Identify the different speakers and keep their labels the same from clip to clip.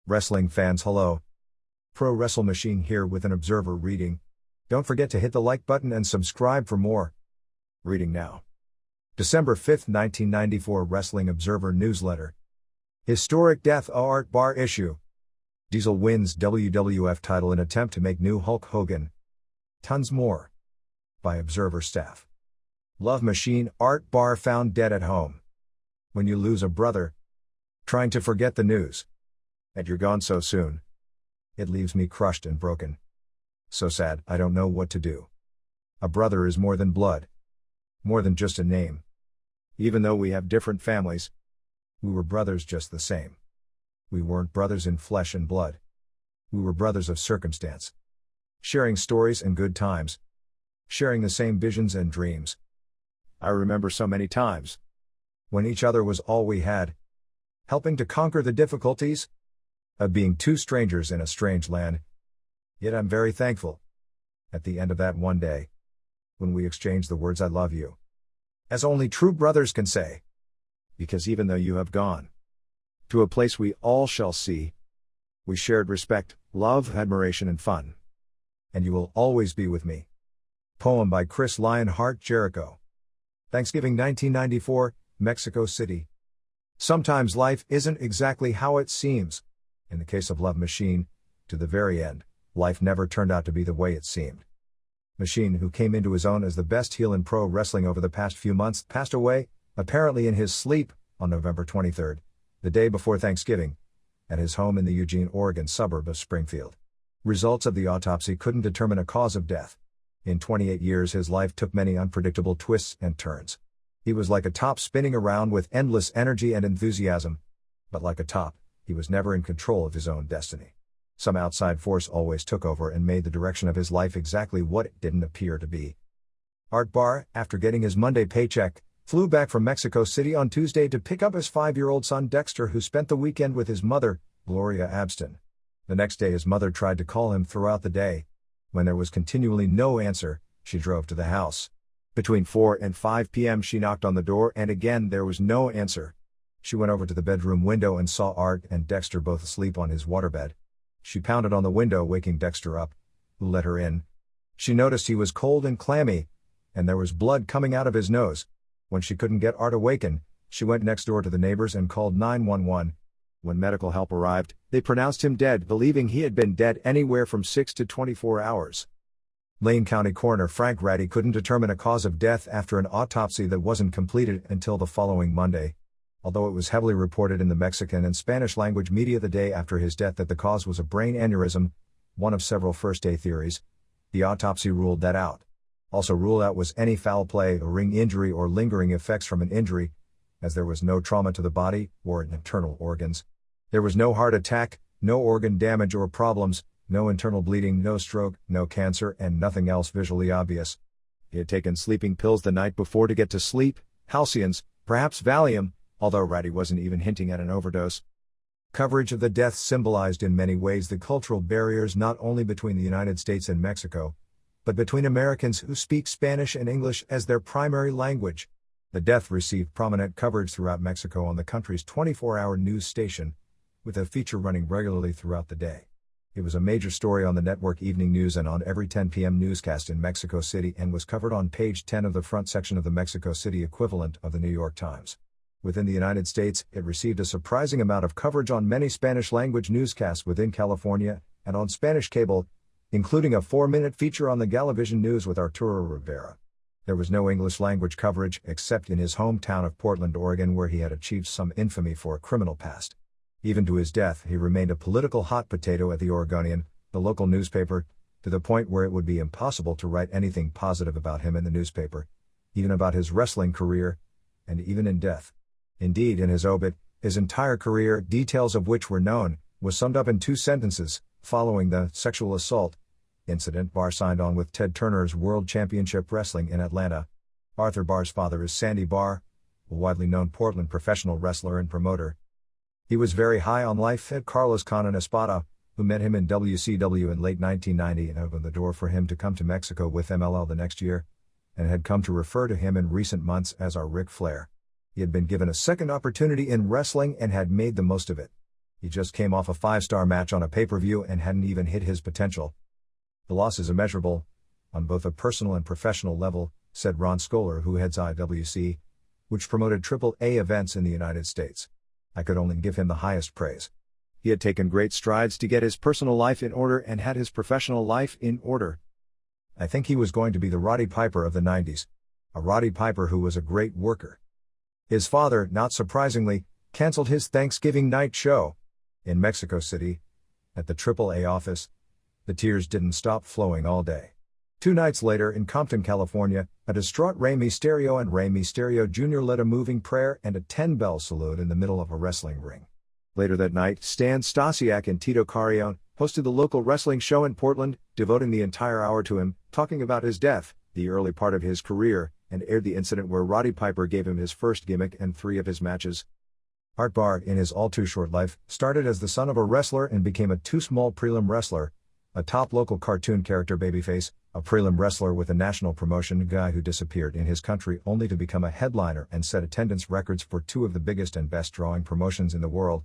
Speaker 1: Wrestling fans, hello. Pro Wrestle Machine here with an Observer reading. Don't forget to hit the like button and subscribe for more. Reading now. December 5, 1994 Wrestling Observer Newsletter. Historic Death of Art Barr issue. Diesel wins WWF title in attempt to make new Hulk Hogan. Tons more. By Observer staff. Love Machine, Art Barr found dead at home. When you lose a brother. Trying to forget the news. And you're gone so soon. It leaves me crushed and broken. So sad, I don't know what to do. A brother is more than blood. More than just a name. Even though we have different families, we were brothers just the same. We weren't brothers in flesh and blood. We were brothers of circumstance. Sharing stories and good times. Sharing the same visions and dreams. I remember so many times. When each other was all we had. Helping to conquer the difficulties. Of being two strangers in a strange land. Yet I'm very thankful. At the end of that one day. When we exchanged the words I love you. As only true brothers can say. Because even though you have gone. To a place we all shall see. We shared respect, love, admiration and fun. And you will always be with me. Poem by Chris Lionheart Jericho. Thanksgiving 1994, Mexico City. Sometimes life isn't exactly how it seems. In the case of Love Machine, to the very end, life never turned out to be the way it seemed. Machine, who came into his own as the best heel in pro wrestling over the past few months, passed away, apparently in his sleep, on November 23, the day before Thanksgiving, at his home in the Eugene, Oregon suburb of Springfield. Results of the autopsy couldn't determine a cause of death. In 28 years his life took many unpredictable twists and turns. He was like a top spinning around with endless energy and enthusiasm. But like a top, he was never in control of his own destiny. Some outside force always took over and made the direction of his life exactly what it didn't appear to be. Art Barr, after getting his Monday paycheck, flew back from Mexico City on Tuesday to pick up his 5-year-old son Dexter, who spent the weekend with his mother, Gloria Abston. The next day his mother tried to call him throughout the day. When there was continually no answer, she drove to the house. Between 4 and 5 p.m. she knocked on the door and again there was no answer. She went over to the bedroom window and saw Art and Dexter both asleep on his waterbed. She pounded on the window, waking Dexter up, who let her in. She noticed he was cold and clammy, and there was blood coming out of his nose. When she couldn't get Art awakened, she went next door to the neighbors and called 911. When medical help arrived, they pronounced him dead, believing he had been dead anywhere from 6 to 24 hours. Lane County Coroner Frank Ratty couldn't determine a cause of death after an autopsy that wasn't completed until the following Monday. Although it was heavily reported in the Mexican and Spanish language media the day after his death that the cause was a brain aneurysm, one of several first-day theories, the autopsy ruled that out. Also ruled out was any foul play, a ring injury or lingering effects from an injury, as there was no trauma to the body or internal organs. There was no heart attack, no organ damage or problems, no internal bleeding, no stroke, no cancer, and nothing else visually obvious. He had taken sleeping pills the night before to get to sleep, halcyons, perhaps Valium, although Ratty wasn't even hinting at an overdose. Coverage of the death symbolized in many ways the cultural barriers not only between the United States and Mexico, but between Americans who speak Spanish and English as their primary language. The death received prominent coverage throughout Mexico on the country's 24-hour news station, with a feature running regularly throughout the day. It was a major story on the network evening news and on every 10 p.m. newscast in Mexico City and was covered on page 10 of the front section of the Mexico City equivalent of the New York Times. Within the United States, it received a surprising amount of coverage on many Spanish-language newscasts within California and on Spanish cable, including a 4-minute feature on the Galavision News with Arturo Rivera. There was no English-language coverage except in his hometown of Portland, Oregon, where he had achieved some infamy for a criminal past. Even to his death, he remained a political hot potato at the Oregonian, the local newspaper, to the point where it would be impossible to write anything positive about him in the newspaper, even about his wrestling career, and even in death. Indeed, in his obit, his entire career, details of which were known, was summed up in 2 sentences: following the sexual assault incident, Barr signed on with Ted Turner's World Championship Wrestling in Atlanta. Arthur Barr's father is Sandy Barr, a widely known Portland professional wrestler and promoter. He was very high on life at Carlos Conan Espada, who met him in WCW in late 1990 and opened the door for him to come to Mexico with MLL the next year, and had come to refer to him in recent months as our Ric Flair. He had been given a second opportunity in wrestling and had made the most of it. He just came off a 5-star match on a pay-per-view and hadn't even hit his potential. The loss is immeasurable, on both a personal and professional level, said Ron Simmons, who heads IWC, which promoted AAA events in the United States. I could only give him the highest praise. He had taken great strides to get his personal life in order and had his professional life in order. I think he was going to be the Roddy Piper of the 90s. A Roddy Piper who was a great worker. His father, not surprisingly, canceled his Thanksgiving night show. In Mexico City, at the AAA office, the tears didn't stop flowing all day. 2 nights later in Compton, California, a distraught Rey Mysterio and Rey Mysterio Jr. led a moving prayer and a 10-bell salute in the middle of a wrestling ring. Later that night, Stan Stasiak and Tito Carrion hosted the local wrestling show in Portland, devoting the entire hour to him, talking about his death, the early part of his career, and aired the incident where Roddy Piper gave him his first gimmick and 3 of his matches. Hart Barr, in his all-too-short life, started as the son of a wrestler and became a too-small prelim wrestler, a top local cartoon character babyface, a prelim wrestler with a national promotion guy who disappeared in his country only to become a headliner and set attendance records for 2 of the biggest and best drawing promotions in the world,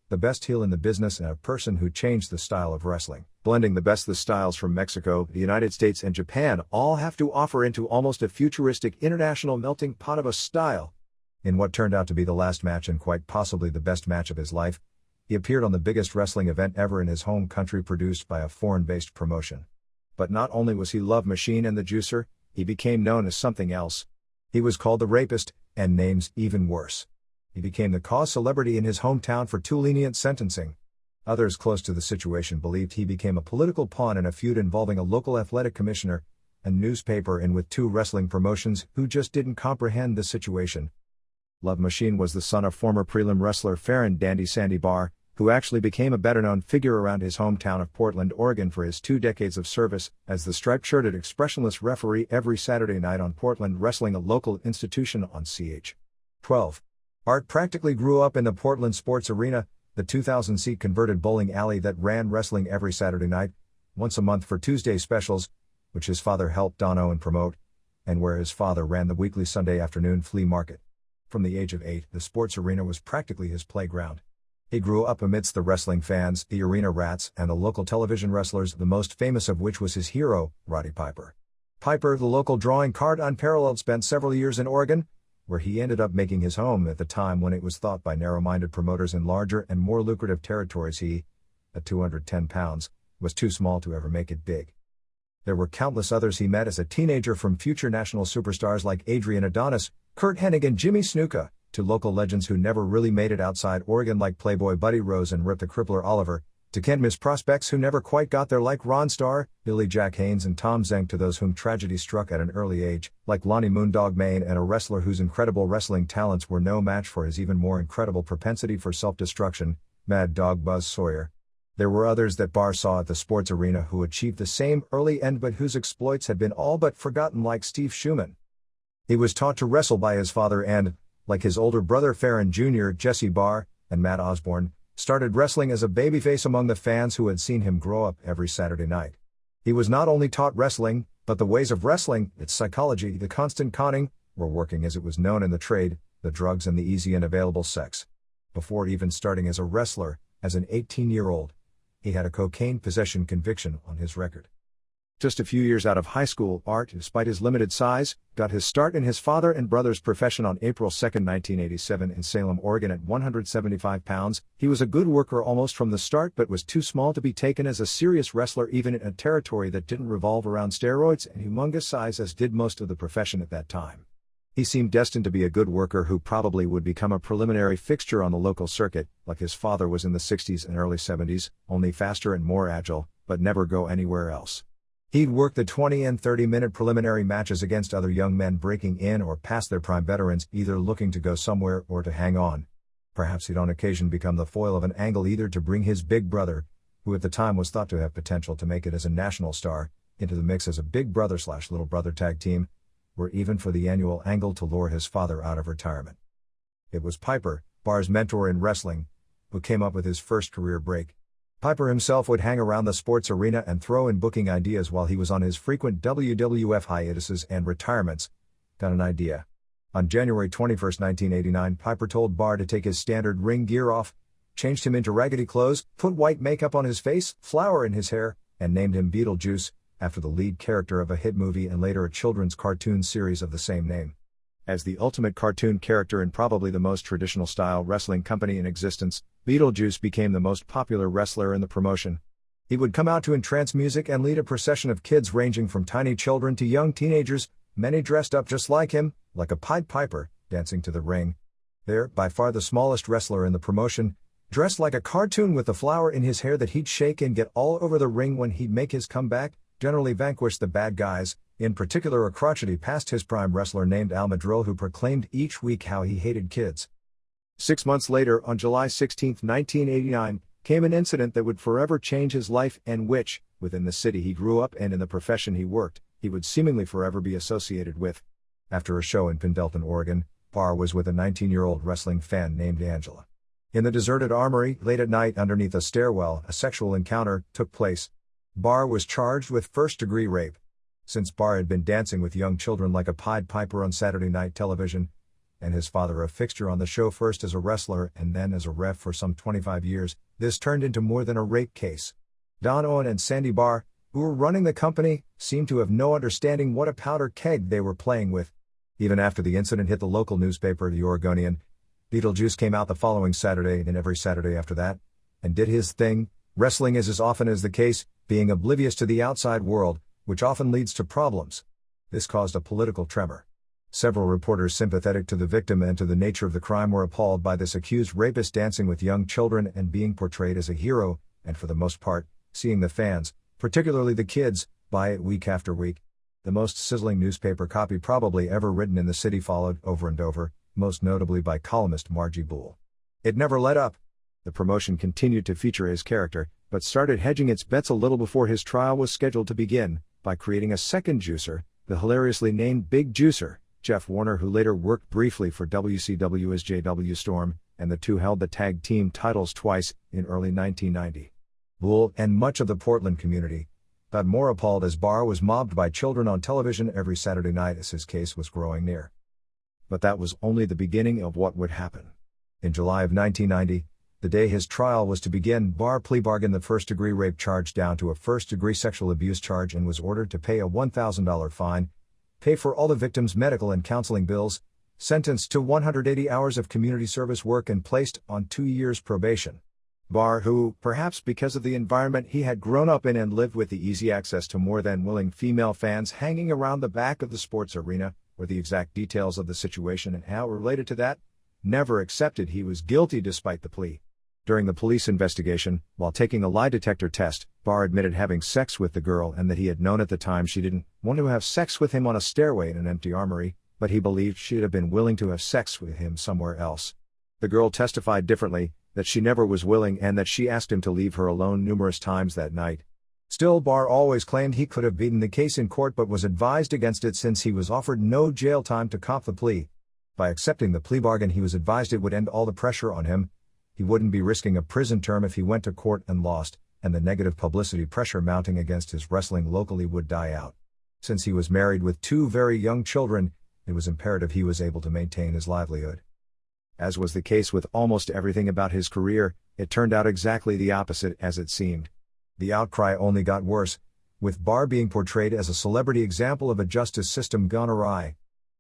Speaker 1: the best heel in the business and a person who changed the style of wrestling, blending the best of the styles from Mexico, the United States and Japan all have to offer into almost a futuristic international melting pot of a style. In what turned out to be the last match and quite possibly the best match of his life, he appeared on the biggest wrestling event ever in his home country produced by a foreign-based promotion. But not only was he Love Machine and the Juicer, he became known as something else. He was called the Rapist, and names even worse. He became the cause celebrity in his hometown for too lenient sentencing. Others close to the situation believed he became a political pawn in a feud involving a local athletic commissioner, a newspaper and with 2 wrestling promotions who just didn't comprehend the situation. Love Machine was the son of former prelim wrestler Fair and Dandy Sandy Barr, who actually became a better-known figure around his hometown of Portland, Oregon for his 2 decades of service as the striped-shirted expressionless referee every Saturday night on Portland Wrestling, a local institution on CH. 12. Hart practically grew up in the Portland Sports Arena, the 2,000-seat converted bowling alley that ran wrestling every Saturday night, once a month for Tuesday specials, which his father helped Don Owen promote, and where his father ran the weekly Sunday afternoon flea market. From the age of 8, the sports arena was practically his playground. He grew up amidst the wrestling fans, the arena rats, and the local television wrestlers, the most famous of which was his hero, Roddy Piper. Piper, the local drawing card unparalleled, spent several years in Oregon, where he ended up making his home at the time when it was thought by narrow-minded promoters in larger and more lucrative territories he, at 210 pounds, was too small to ever make it big. There were countless others he met as a teenager, from future national superstars like Adrian Adonis, Kurt Hennig and Jimmy Snuka, to local legends who never really made it outside Oregon like Playboy Buddy Rose and Rip the Crippler Oliver, to can't-miss prospects who never quite got there like Ron Starr, Billy Jack Haynes and Tom Zenk, to those whom tragedy struck at an early age, like Lonnie Moondog Mayne, and a wrestler whose incredible wrestling talents were no match for his even more incredible propensity for self-destruction, Mad Dog Buzz Sawyer. There were others that Barr saw at the sports arena who achieved the same early end but whose exploits had been all but forgotten, like Steve Schumann. He was taught to wrestle by his father and, like his older brother Farron Jr., Jesse Barr, and Matt Osborne, started wrestling as a babyface among the fans who had seen him grow up every Saturday night. He was not only taught wrestling, but the ways of wrestling, its psychology, the constant conning, were working as it was known in the trade, the drugs and the easy and available sex. Before even starting as a wrestler, as an 18-year-old, he had a cocaine possession conviction on his record. Just a few years out of high school, Hart, despite his limited size, got his start in his father and brother's profession on April 2, 1987 in Salem, Oregon at 175 pounds. He was a good worker almost from the start but was too small to be taken as a serious wrestler even in a territory that didn't revolve around steroids and humongous size as did most of the profession at that time. He seemed destined to be a good worker who probably would become a preliminary fixture on the local circuit, like his father was in the 60s and early 70s, only faster and more agile, but never go anywhere else. He'd work the 20 and 30-minute preliminary matches against other young men breaking in or past their prime veterans, either looking to go somewhere or to hang on. Perhaps he'd on occasion become the foil of an angle, either to bring his big brother, who at the time was thought to have potential to make it as a national star, into the mix as a big brother/little brother tag team, or even for the annual angle to lure his father out of retirement. It was Piper, Barr's mentor in wrestling, who came up with his first career break. Piper himself would hang around the sports arena and throw in booking ideas while he was on his frequent WWF hiatuses and retirements. Got an idea. On January 21, 1989, Piper told Barr to take his standard ring gear off, changed him into raggedy clothes, put white makeup on his face, flour in his hair, and named him Beetlejuice, after the lead character of a hit movie and later a children's cartoon series of the same name. As the ultimate cartoon character in probably the most traditional style wrestling company in existence, Beetlejuice became the most popular wrestler in the promotion. He would come out to entrance music and lead a procession of kids ranging from tiny children to young teenagers, many dressed up just like him, like a Pied Piper, dancing to the ring. There, by far the smallest wrestler in the promotion, dressed like a cartoon with the flour in his hair that he'd shake and get all over the ring when he'd make his comeback, generally vanquish the bad guys, in particular a crotchety past his prime wrestler named Al Madrill who proclaimed each week how he hated kids. 6 months later, on July 16, 1989, came an incident that would forever change his life and which, within the city he grew up and in the profession he worked, he would seemingly forever be associated with. After a show in Pendleton, Oregon, Barr was with a 19-year-old wrestling fan named Angela. In the deserted armory, late at night underneath a stairwell, a sexual encounter took place. Barr was charged with first-degree rape. Since Barr had been dancing with young children like a Pied Piper on Saturday night television, and his father a fixture on the show first as a wrestler and then as a ref for some 25 years, this turned into more than a rape case. Don Owen and Sandy Barr, who were running the company, seemed to have no understanding what a powder keg they were playing with. Even after the incident hit the local newspaper, the Oregonian, Beetlejuice came out the following Saturday and every Saturday after that, and did his thing, wrestling as often as the case, being oblivious to the outside world, which often leads to problems. This caused a political tremor. Several reporters sympathetic to the victim and to the nature of the crime were appalled by this accused rapist dancing with young children and being portrayed as a hero, and for the most part, seeing the fans, particularly the kids, buy it week after week. The most sizzling newspaper copy probably ever written in the city followed over and over, most notably by columnist Margie Boole. It never let up. The promotion continued to feature his character, but started hedging its bets a little before his trial was scheduled to begin, by creating a second juicer, the hilariously named Big Juicer, Jeff Warner, who later worked briefly for WCW as JW Storm, and the two held the tag team titles twice, in early 1990. Boole, and much of the Portland community, got more appalled as Barr was mobbed by children on television every Saturday night as his case was growing near. But that was only the beginning of what would happen. In July of 1990, the day his trial was to begin, Barr plea bargained the first-degree rape charge down to a first-degree sexual abuse charge and was ordered to pay a $1,000 fine, pay for all the victim's medical and counseling bills, sentenced to 180 hours of community service work and placed on 2 years probation. Barr, who, perhaps because of the environment he had grown up in and lived with the easy access to more than willing female fans hanging around the back of the sports arena, or the exact details of the situation and how it related to that, never accepted he was guilty despite the plea. During the police investigation, while taking a lie detector test, Barr admitted having sex with the girl and that he had known at the time she didn't want to have sex with him on a stairway in an empty armory, but he believed she'd have been willing to have sex with him somewhere else. The girl testified differently, that she never was willing and that she asked him to leave her alone numerous times that night. Still, Barr always claimed he could have beaten the case in court but was advised against it since he was offered no jail time to cop the plea. By accepting the plea bargain, he was advised it would end all the pressure on him. He wouldn't be risking a prison term if he went to court and lost, and the negative publicity pressure mounting against his wrestling locally would die out. Since he was married with 2 very young children, it was imperative he was able to maintain his livelihood. As was the case with almost everything about his career, it turned out exactly the opposite as it seemed. The outcry only got worse, with Barr being portrayed as a celebrity example of a justice system gone awry.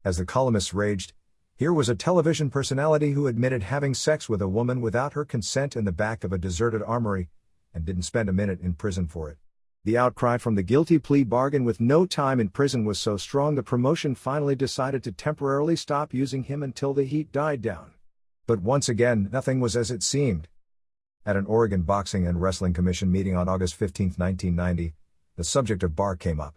Speaker 1: As the columnists raged, here was a television personality who admitted having sex with a woman without her consent in the back of a deserted armory, and didn't spend a minute in prison for it. The outcry from the guilty plea bargain with no time in prison was so strong the promotion finally decided to temporarily stop using him until the heat died down. But once again, nothing was as it seemed. At an Oregon Boxing and Wrestling Commission meeting on August 15, 1990, the subject of Barr came up.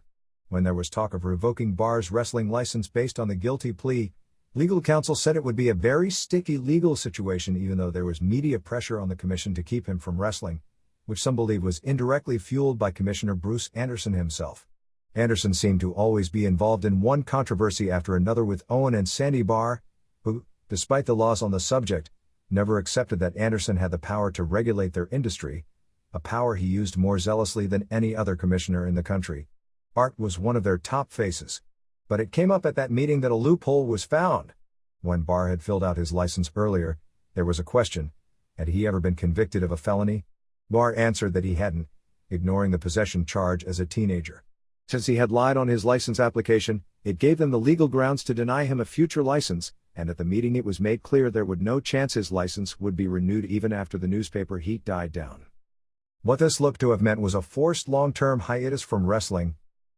Speaker 1: When there was talk of revoking Barr's wrestling license based on the guilty plea, legal counsel said it would be a very sticky legal situation even though there was media pressure on the commission to keep him from wrestling, which some believe was indirectly fueled by Commissioner Bruce Anderson himself. Anderson seemed to always be involved in one controversy after another with Owen and Sandy Barr, who, despite the laws on the subject, never accepted that Anderson had the power to regulate their industry, a power he used more zealously than any other commissioner in the country. Hart was one of their top faces. But it came up at that meeting that a loophole was found. When Barr had filled out his license earlier, there was a question: Had he ever been convicted of a felony? Barr answered that he hadn't, ignoring the possession charge as a teenager. Since he had lied on his license application, it gave them the legal grounds to deny him a future license, and at the meeting it was made clear there would no chance his license would be renewed even after the newspaper heat died down. What this looked to have meant was a forced long-term hiatus from wrestling.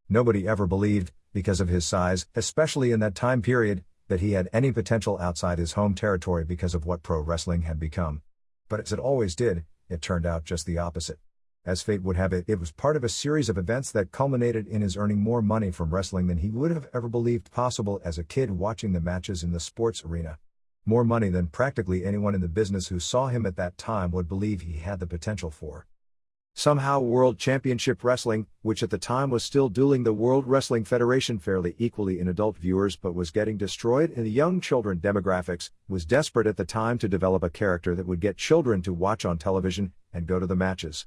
Speaker 1: Nobody ever believed, because of his size, especially in that time period, that he had any potential outside his home territory because of what pro wrestling had become. But as it always did, it turned out just the opposite. As fate would have it, it was part of a series of events that culminated in his earning more money from wrestling than he would have ever believed possible as a kid watching the matches in the sports arena. More money than practically anyone in the business who saw him at that time would believe he had the potential for. Somehow World Championship Wrestling, which at the time was still dueling the World Wrestling Federation fairly equally in adult viewers but was getting destroyed in the young children demographics, was desperate at the time to develop a character that would get children to watch on television and go to the matches.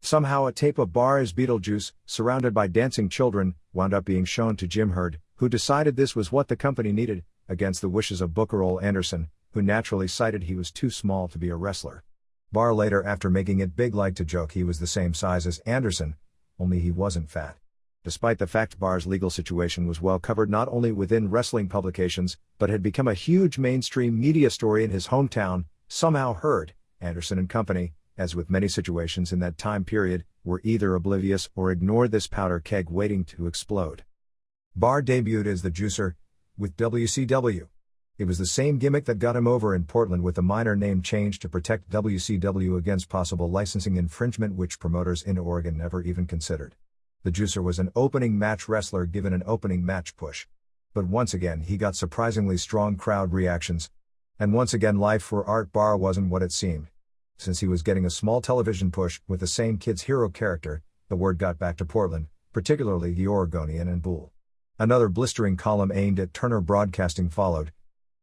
Speaker 1: Somehow a tape of Barr as Beetlejuice, surrounded by dancing children, wound up being shown to Jim Herd, who decided this was what the company needed, against the wishes of Booker Ole Anderson, who naturally cited he was too small to be a wrestler. Barr later, after making it big, liked to joke he was the same size as Anderson, only he wasn't fat. Despite the fact Barr's legal situation was well covered not only within wrestling publications, but had become a huge mainstream media story in his hometown, somehow Herd, Anderson and company, as with many situations in that time period, were either oblivious or ignored this powder keg waiting to explode. Barr debuted as the Juicer, with WCW. It was the same gimmick that got him over in Portland with a minor name change to protect WCW against possible licensing infringement which promoters in Oregon never even considered. The Juicer was an opening match wrestler given an opening match push. But once again he got surprisingly strong crowd reactions. And once again life for Art Barr wasn't what it seemed. Since he was getting a small television push with the same kid's hero character, the word got back to Portland, particularly the Oregonian and Bull. Another blistering column aimed at Turner Broadcasting followed.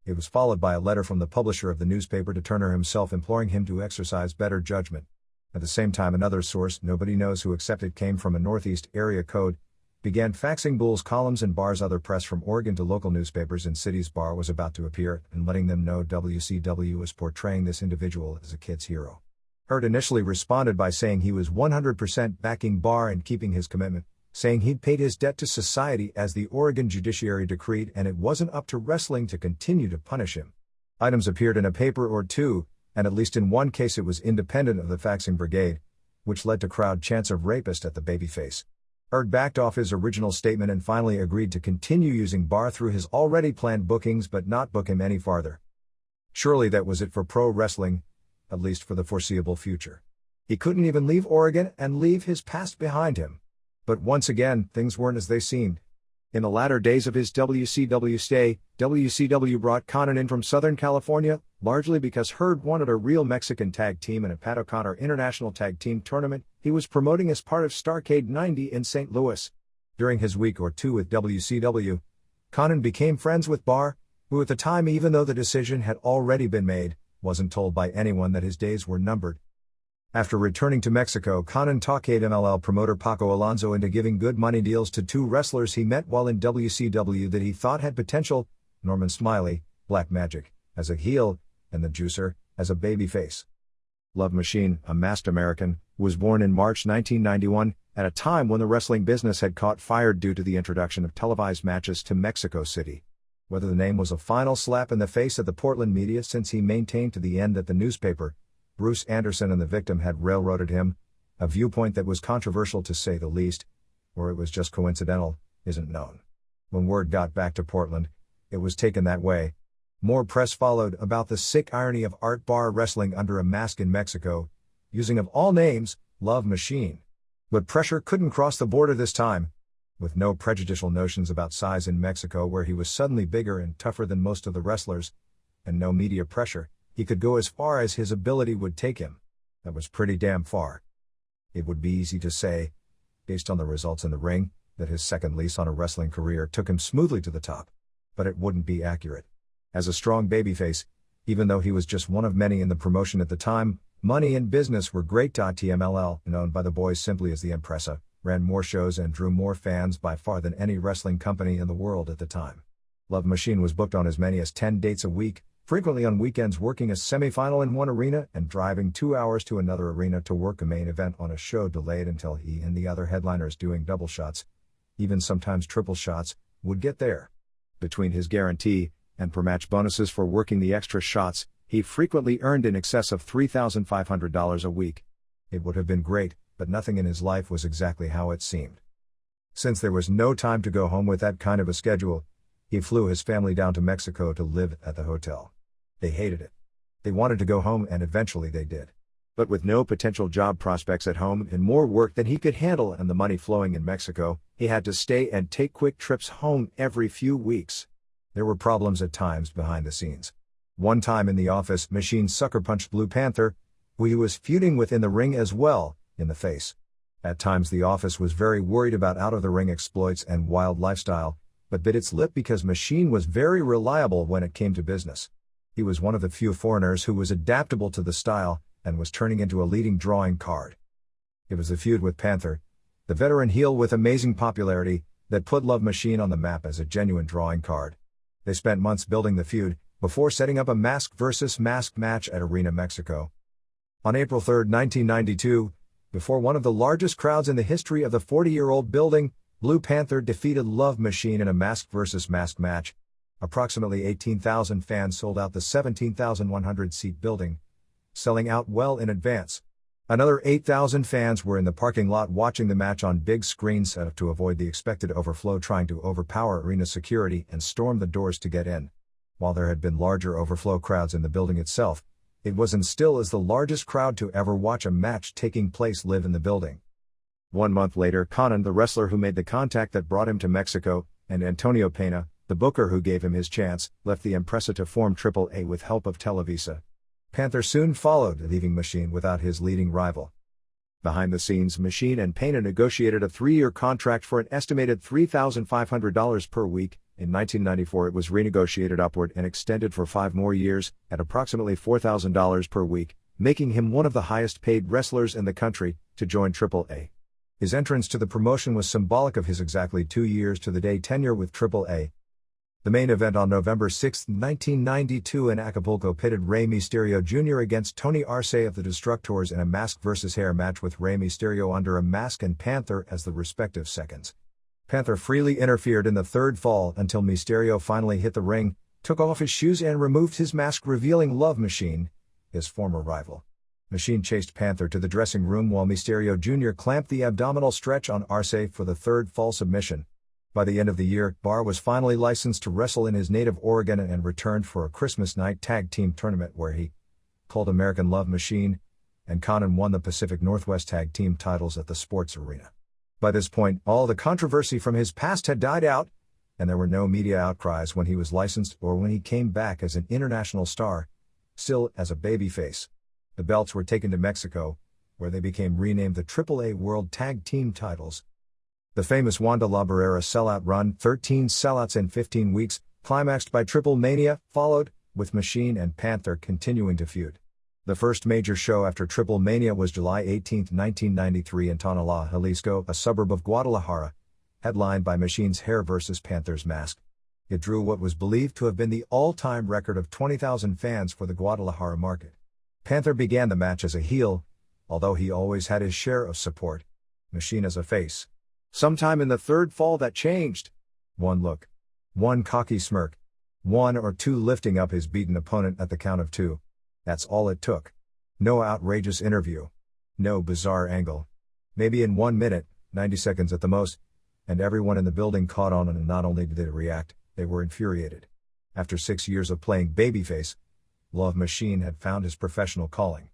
Speaker 1: It was followed by a letter from the publisher of the newspaper to Turner himself imploring him to exercise better judgment. At the same time another source nobody knows who except it came from a Northeast area code, began faxing Bull's columns and Barr's other press from Oregon to local newspapers in cities Barr was about to appear and letting them know WCW was portraying this individual as a kid's hero. Hurt initially responded by saying he was 100% backing Barr and keeping his commitment, saying he'd paid his debt to society as the Oregon judiciary decreed and it wasn't up to wrestling to continue to punish him. Items appeared in a paper or two, and at least in one case it was independent of the faxing brigade, which led to crowd chants of rapist at the babyface. Herd backed off his original statement and finally agreed to continue using Barr through his already planned bookings but not book him any farther. Surely that was it for pro wrestling, at least for the foreseeable future. He couldn't even leave Oregon and leave his past behind him. But once again, things weren't as they seemed. In the latter days of his WCW stay, WCW brought Konnan in from Southern California, largely because Herd wanted a real Mexican tag team in a Pat O'Connor International Tag Team Tournament he was promoting as part of Starrcade 90 in St. Louis. During his week or two with WCW, Konnan became friends with Barr, who at the time, even though the decision had already been made, wasn't told by anyone that his days were numbered. After returning to Mexico, Konnan talked MLL promoter Paco Alonso into giving good money deals to two wrestlers he met while in WCW that he thought had potential, Norman Smiley, Black Magic, as a heel, and the Juicer, as a babyface. Love Machine, a masked American, was born in March 1991, at a time when the wrestling business had caught fire due to the introduction of televised matches to Mexico City. Whether the name was a final slap in the face of the Portland media since he maintained to the end that the newspaper, Bruce Anderson and the victim had railroaded him, a viewpoint that was controversial to say the least, or it was just coincidental, isn't known. When word got back to Portland, it was taken that way. More press followed about the sick irony of Art Barr wrestling under a mask in Mexico, using of all names, Love Machine. But pressure couldn't cross the border this time. With no prejudicial notions about size in Mexico where he was suddenly bigger and tougher than most of the wrestlers, and no media pressure, he could go as far as his ability would take him. That was pretty damn far. It would be easy to say, based on the results in the ring, that his second lease on a wrestling career took him smoothly to the top. But it wouldn't be accurate. As a strong babyface, even though he was just one of many in the promotion at the time, money and business were great. TMLL, known by the boys simply as the Impresa, ran more shows and drew more fans by far than any wrestling company in the world at the time. Love Machine was booked on as many as 10 dates a week, frequently on weekends working a semi-final in one arena and driving 2 hours to another arena to work a main event on a show delayed until he and the other headliners doing double shots, even sometimes triple shots, would get there. Between his guarantee and per-match bonuses for working the extra shots, he frequently earned in excess of $3,500 a week. It would have been great, but nothing in his life was exactly how it seemed. Since there was no time to go home with that kind of a schedule, he flew his family down to Mexico to live at the hotel. They hated it. They wanted to go home, and eventually they did. But with no potential job prospects at home and more work than he could handle and the money flowing in Mexico, he had to stay and take quick trips home every few weeks. There were problems at times behind the scenes. One time in the office, Machine sucker punched Blue Panther, who he was feuding with in the ring as well, in the face. At times the office was very worried about out-of-the-ring exploits and wild lifestyle, but bit its lip because Machine was very reliable when it came to business. He was one of the few foreigners who was adaptable to the style, and was turning into a leading drawing card. It was the feud with Panther, the veteran heel with amazing popularity, that put Love Machine on the map as a genuine drawing card. They spent months building the feud, before setting up a mask versus mask match at Arena Mexico. On April 3, 1992, before one of the largest crowds in the history of the 40-year-old building, Blue Panther defeated Love Machine in a mask versus mask match. Approximately 18,000 fans sold out the 17,100-seat building, selling out well in advance. Another 8,000 fans were in the parking lot watching the match on big screens set up to avoid the expected overflow, trying to overpower arena security and storm the doors to get in. While there had been larger overflow crowds in the building itself, it was and still is the largest crowd to ever watch a match taking place live in the building. 1 month later, Conan, the wrestler who made the contact that brought him to Mexico, and Antonio Pena, the booker who gave him his chance, left the Empresa to form AAA with help of Televisa. Panther soon followed, leaving Machine without his leading rival. Behind the scenes, Machine and Pena negotiated a 3-year contract for an estimated $3,500 per week. In 1994 it was renegotiated upward and extended for 5 more years, at approximately $4,000 per week, making him one of the highest paid wrestlers in the country, to join AAA. His entrance to the promotion was symbolic of his exactly 2 years to the day tenure with AAA. The main event on November 6, 1992 in Acapulco pitted Rey Mysterio Jr. against Tony Arce of the Destructors in a mask versus hair match with Rey Mysterio under a mask and Panther as the respective seconds. Panther freely interfered in the third fall until Mysterio finally hit the ring, took off his shoes and removed his mask, revealing Love Machine, his former rival. Machine chased Panther to the dressing room while Mysterio Jr. clamped the abdominal stretch on Arce for the third fall submission. By the end of the year, Barr was finally licensed to wrestle in his native Oregon and returned for a Christmas night tag team tournament where he called American Love Machine, and Conan won the Pacific Northwest tag team titles at the Sports Arena. By this point, all the controversy from his past had died out, and there were no media outcries when he was licensed or when he came back as an international star, still as a babyface. The belts were taken to Mexico, where they became renamed the AAA World Tag Team titles. The famous Wanda La Barrera sellout run, 13 sellouts in 15 weeks, climaxed by Triple Mania, followed, with Machine and Panther continuing to feud. The first major show after Triple Mania was July 18, 1993 in Tonalá, Jalisco, a suburb of Guadalajara, headlined by Machine's hair versus Panther's mask. It drew what was believed to have been the all-time record of 20,000 fans for the Guadalajara market. Panther began the match as a heel, although he always had his share of support. Machine as a face. Sometime in the third fall that changed. One look. One cocky smirk. 1 or 2 lifting up his beaten opponent at the count of 2. That's all it took. No outrageous interview. No bizarre angle. Maybe in 1 minute, 90 seconds at the most, and everyone in the building caught on, and not only did they react, they were infuriated. After 6 years of playing babyface, Love Machine had found his professional calling.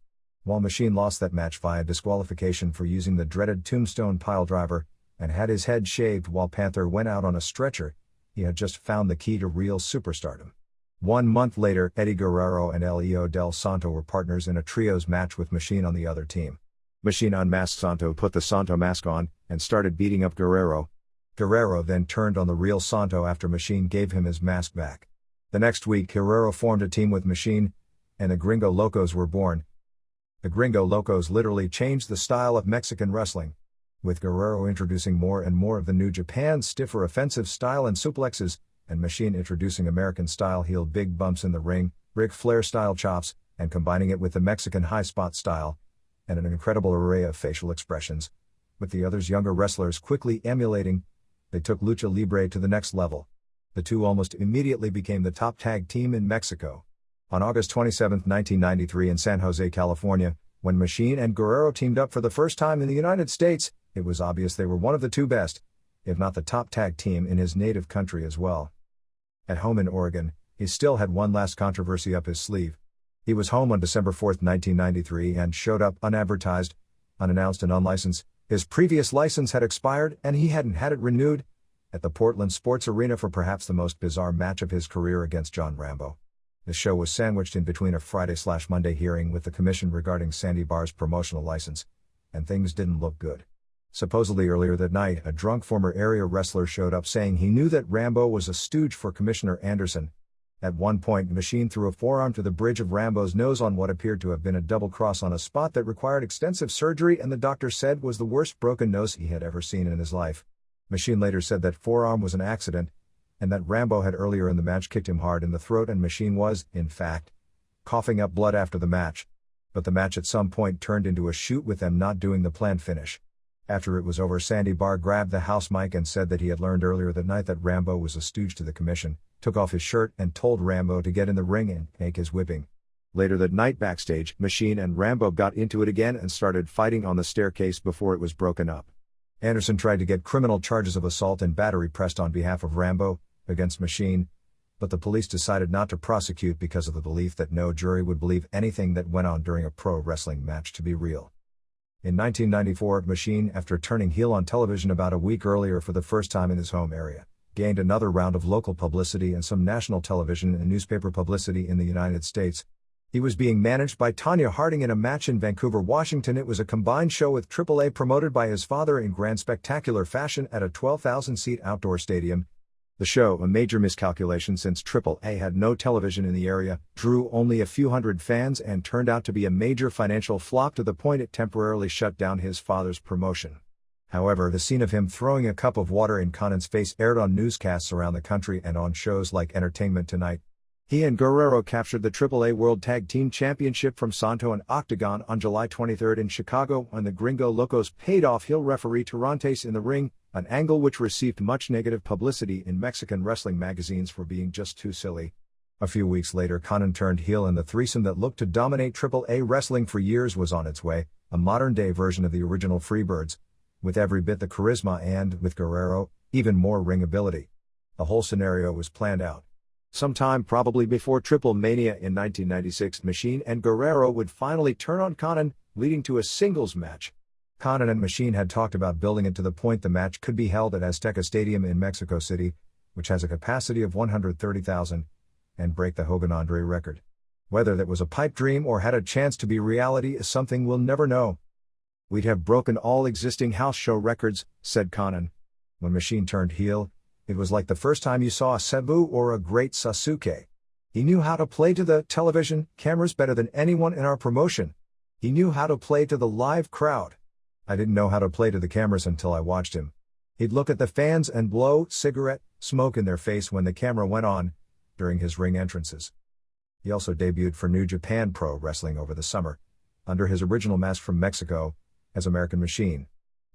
Speaker 1: While Machine lost that match via disqualification for using the dreaded Tombstone piledriver, and had his head shaved while Panther went out on a stretcher, he had just found the key to real superstardom. 1 month later, Eddie Guerrero and Leo Del Santo were partners in a trios match with Machine on the other team. Machine unmasked Santo, put the Santo mask on, and started beating up Guerrero. Guerrero then turned on the real Santo after Machine gave him his mask back. The next week, Guerrero formed a team with Machine, and the Gringo Locos were born. The Gringo Locos literally changed the style of Mexican wrestling, with Guerrero introducing more and more of the New Japan's stiffer offensive style and suplexes, and Machine introducing American-style heel big bumps in the ring, Ric Flair-style chops, and combining it with the Mexican high-spot style, and an incredible array of facial expressions, with the others younger wrestlers quickly emulating, they took Lucha Libre to the next level. The two almost immediately became the top tag team in Mexico. On August 27, 1993 in San Jose, California, when Machine and Guerrero teamed up for the first time in the United States, it was obvious they were one of the two best, if not the top tag team in his native country as well. At home in Oregon, he still had one last controversy up his sleeve. He was home on December 4, 1993 and showed up unadvertised, unannounced and unlicensed. His previous license had expired and he hadn't had it renewed, at the Portland Sports Arena for perhaps the most bizarre match of his career against John Rambo. The show was sandwiched in between a Friday/Monday hearing with the commission regarding Sandy Barr's promotional license, and things didn't look good. Supposedly earlier that night, a drunk former area wrestler showed up saying he knew that Rambo was a stooge for Commissioner Anderson. At one point, Machine threw a forearm to the bridge of Rambo's nose on what appeared to have been a double cross on a spot that required extensive surgery and the doctor said was the worst broken nose he had ever seen in his life. Machine later said that forearm was an accident, and that Rambo had earlier in the match kicked him hard in the throat and Machine was, in fact, coughing up blood after the match. But the match at some point turned into a shoot with them not doing the planned finish. After it was over, Sandy Barr grabbed the house mic and said that he had learned earlier that night that Rambo was a stooge to the commission, took off his shirt and told Rambo to get in the ring and take his whipping. Later that night backstage, Machine and Rambo got into it again and started fighting on the staircase before it was broken up. Anderson tried to get criminal charges of assault and battery pressed on behalf of Rambo against Machine, but the police decided not to prosecute because of the belief that no jury would believe anything that went on during a pro wrestling match to be real. In 1994, Machine, after turning heel on television about a week earlier for the first time in his home area, gained another round of local publicity and some national television and newspaper publicity in the United States. He was being managed by Tonya Harding in a match in Vancouver, Washington. It was a combined show with AAA promoted by his father in grand spectacular fashion at a 12,000-seat outdoor stadium. The show, a major miscalculation since AAA had no television in the area, drew only a few hundred fans and turned out to be a major financial flop to the point it temporarily shut down his father's promotion. However, the scene of him throwing a cup of water in Connon's face aired on newscasts around the country and on shows like Entertainment Tonight. He and Guerrero captured the AAA World Tag Team Championship from Sandow and Octagon on July 23 in Chicago when the Gringo Locos paid off heel referee Tirantes in the ring, an angle which received much negative publicity in Mexican wrestling magazines for being just too silly. A few weeks later, Connon turned heel and the threesome that looked to dominate AAA wrestling for years was on its way, a modern-day version of the original Freebirds, with every bit the charisma and, with Guerrero, even more ring ability. The whole scenario was planned out. Sometime probably before Triple Mania in 1996, Machine and Guerrero would finally turn on Connon, leading to a singles match. Connon and Machine had talked about building it to the point the match could be held at Azteca Stadium in Mexico City, which has a capacity of 130,000, and break the Hogan-Andre record. Whether that was a pipe dream or had a chance to be reality is something we'll never know. "We'd have broken all existing house show records," said Connon. When Machine turned heel, it was like the first time you saw a Sabu or a great Sasuke. He knew how to play to the television cameras better than anyone in our promotion. He knew how to play to the live crowd. I didn't know how to play to the cameras until I watched him. He'd look at the fans and blow cigarette smoke in their face when the camera went on, during his ring entrances. He also debuted for New Japan Pro Wrestling over the summer, under his original mask from Mexico, as American Machine.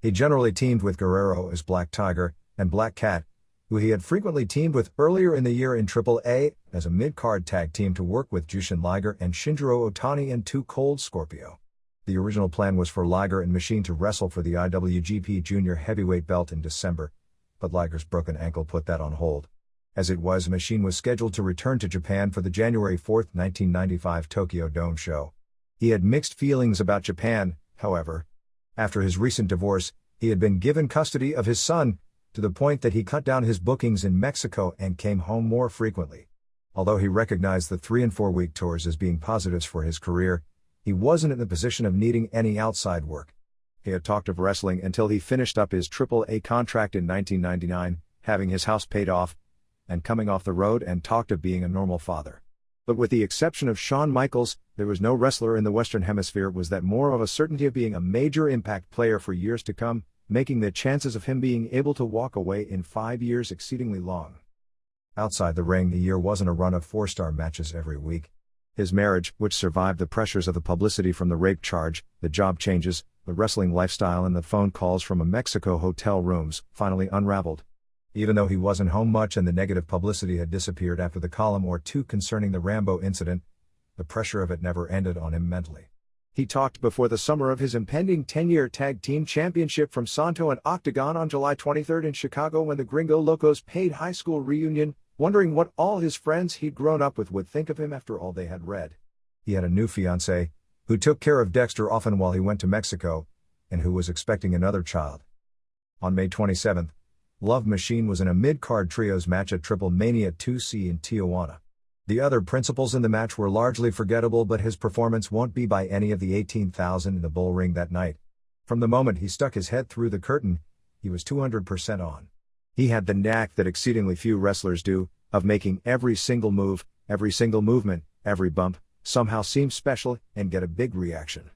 Speaker 1: He generally teamed with Guerrero as Black Tiger, and Black Cat, who he had frequently teamed with earlier in the year in AAA, as a mid-card tag team to work with Jushin Liger and Shinjiro Otani and Too Cold Scorpio. The original plan was for Liger and Machine to wrestle for the IWGP Junior Heavyweight belt in December, but Liger's broken ankle put that on hold. As it was, Machine was scheduled to return to Japan for the January 4, 1995 Tokyo Dome show. He had mixed feelings about Japan, however. After his recent divorce, he had been given custody of his son, to the point that he cut down his bookings in Mexico and came home more frequently. Although he recognized the 3- and 4-week tours as being positives for his career, he wasn't in the position of needing any outside work. He had talked of wrestling until he finished up his AAA contract in 1999, having his house paid off, and coming off the road, and talked of being a normal father. But with the exception of Shawn Michaels, there was no wrestler in the Western Hemisphere was that more of a certainty of being a major impact player for years to come, making the chances of him being able to walk away in 5 years exceedingly long. Outside the ring, the year wasn't a run of 4-star matches every week. His marriage, which survived the pressures of the publicity from the rape charge, the job changes, the wrestling lifestyle and the phone calls from a Mexico hotel rooms, finally unraveled. Even though he wasn't home much and the negative publicity had disappeared after the column or two concerning the Rambo incident, the pressure of it never ended on him mentally. He talked before the summer of his impending 10-year tag team championship from Sandow and Octagon on July 23 in Chicago when the Gringo Locos paid high school reunion, wondering what all his friends he'd grown up with would think of him after all they had read. He had a new fiancée, who took care of Dexter often while he went to Mexico, and who was expecting another child. On May 27, Love Machine was in a mid-card trios match at Triple Mania 2C in Tijuana. The other principals in the match were largely forgettable, but his performance won't be by any of the 18,000 in the bull ring that night. From the moment he stuck his head through the curtain, he was 200% on. He had the knack that exceedingly few wrestlers do, of making every single move, every single movement, every bump, somehow seem special and get a big reaction.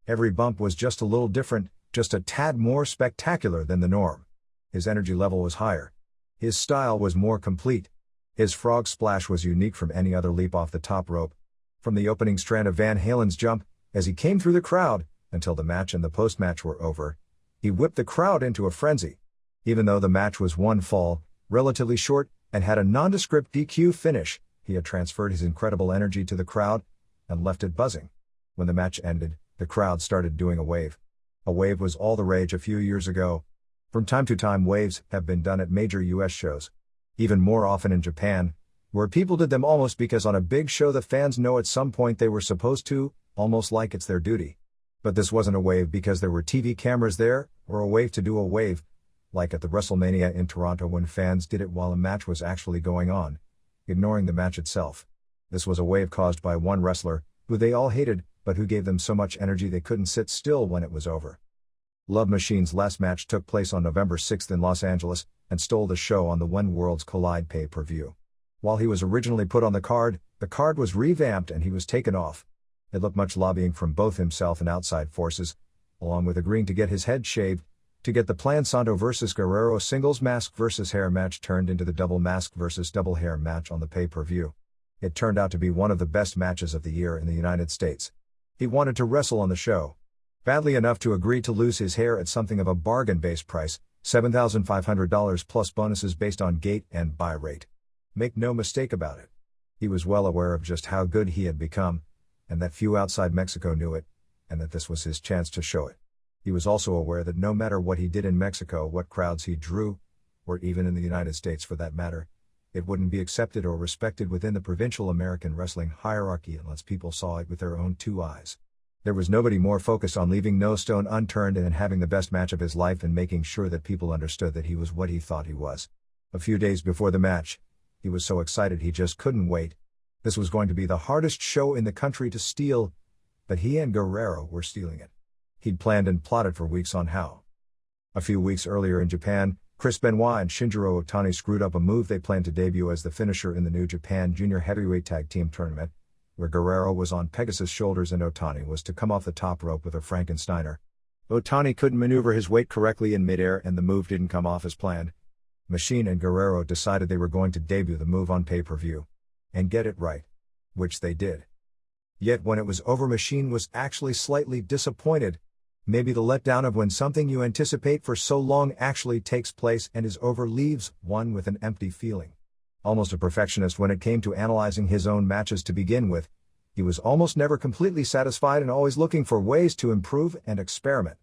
Speaker 1: Every bump was just a little different, just a tad more spectacular than the norm. His energy level was higher. His style was more complete. His frog splash was unique from any other leap off the top rope. From the opening strand of Van Halen's jump, as he came through the crowd, until the match and the post-match were over, he whipped the crowd into a frenzy. Even though the match was one fall, relatively short, and had a nondescript DQ finish, he had transferred his incredible energy to the crowd, and left it buzzing. When the match ended, the crowd started doing a wave. A wave was all the rage a few years ago. From time to time waves have been done at major US shows. Even more often in Japan, where people did them almost because on a big show the fans know at some point they were supposed to, almost like it's their duty. But this wasn't a wave because there were TV cameras there, or a wave to do a wave, like at the WrestleMania in Toronto when fans did it while a match was actually going on, ignoring the match itself. This was a wave caused by one wrestler, who they all hated, but who gave them so much energy they couldn't sit still when it was over. Love Machine's last match took place on November 6 in Los Angeles, and stole the show on the When Worlds Collide pay-per-view. While he was originally put on the card was revamped and he was taken off. It looked much lobbying from both himself and outside forces, along with agreeing to get his head shaved, to get the planned Sandow vs. Guerrero singles mask vs. hair match turned into the double mask vs. double hair match on the pay-per-view. It turned out to be one of the best matches of the year in the United States. He wanted to wrestle on the show badly enough to agree to lose his hair at something of a bargain-based price, $7,500 plus bonuses based on gate and buy rate. Make no mistake about it. He was well aware of just how good he had become, and that few outside Mexico knew it, and that this was his chance to show it. He was also aware that no matter what he did in Mexico, what crowds he drew, or even in the United States for that matter, it wouldn't be accepted or respected within the provincial American wrestling hierarchy unless people saw it with their own two eyes. There was nobody more focused on leaving no stone unturned and having the best match of his life and making sure that people understood that he was what he thought he was. A few days before the match, he was so excited he just couldn't wait. This was going to be the hardest show in the country to steal, but he and Guerrero were stealing it. He'd planned and plotted for weeks on how. A few weeks earlier in Japan, Chris Benoit and Shinjiro Otani screwed up a move they planned to debut as the finisher in the New Japan Junior Heavyweight Tag Team Tournament, where Guerrero was on Pegasus' shoulders and Otani was to come off the top rope with a Frankensteiner. Otani couldn't maneuver his weight correctly in midair and the move didn't come off as planned. Machine and Guerrero decided they were going to debut the move on pay-per-view. And get it right. Which they did. Yet when it was over, Machine was actually slightly disappointed. Maybe the letdown of when something you anticipate for so long actually takes place and is over leaves one with an empty feeling. Almost a perfectionist when it came to analyzing his own matches to begin with, he was almost never completely satisfied and always looking for ways to improve and experiment.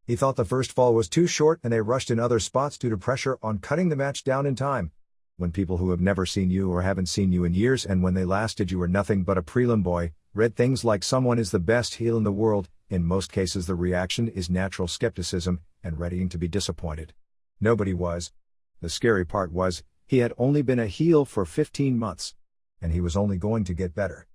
Speaker 1: He thought the first fall was too short and they rushed in other spots due to pressure on cutting the match down in time. When people who have never seen you or haven't seen you in years and when they last did you were nothing but a prelim boy, read things like someone is the best heel in the world, in most cases the reaction is natural skepticism and readying to be disappointed. Nobody was. The scary part was, he had only been a heel for 15 months. And he was only going to get better.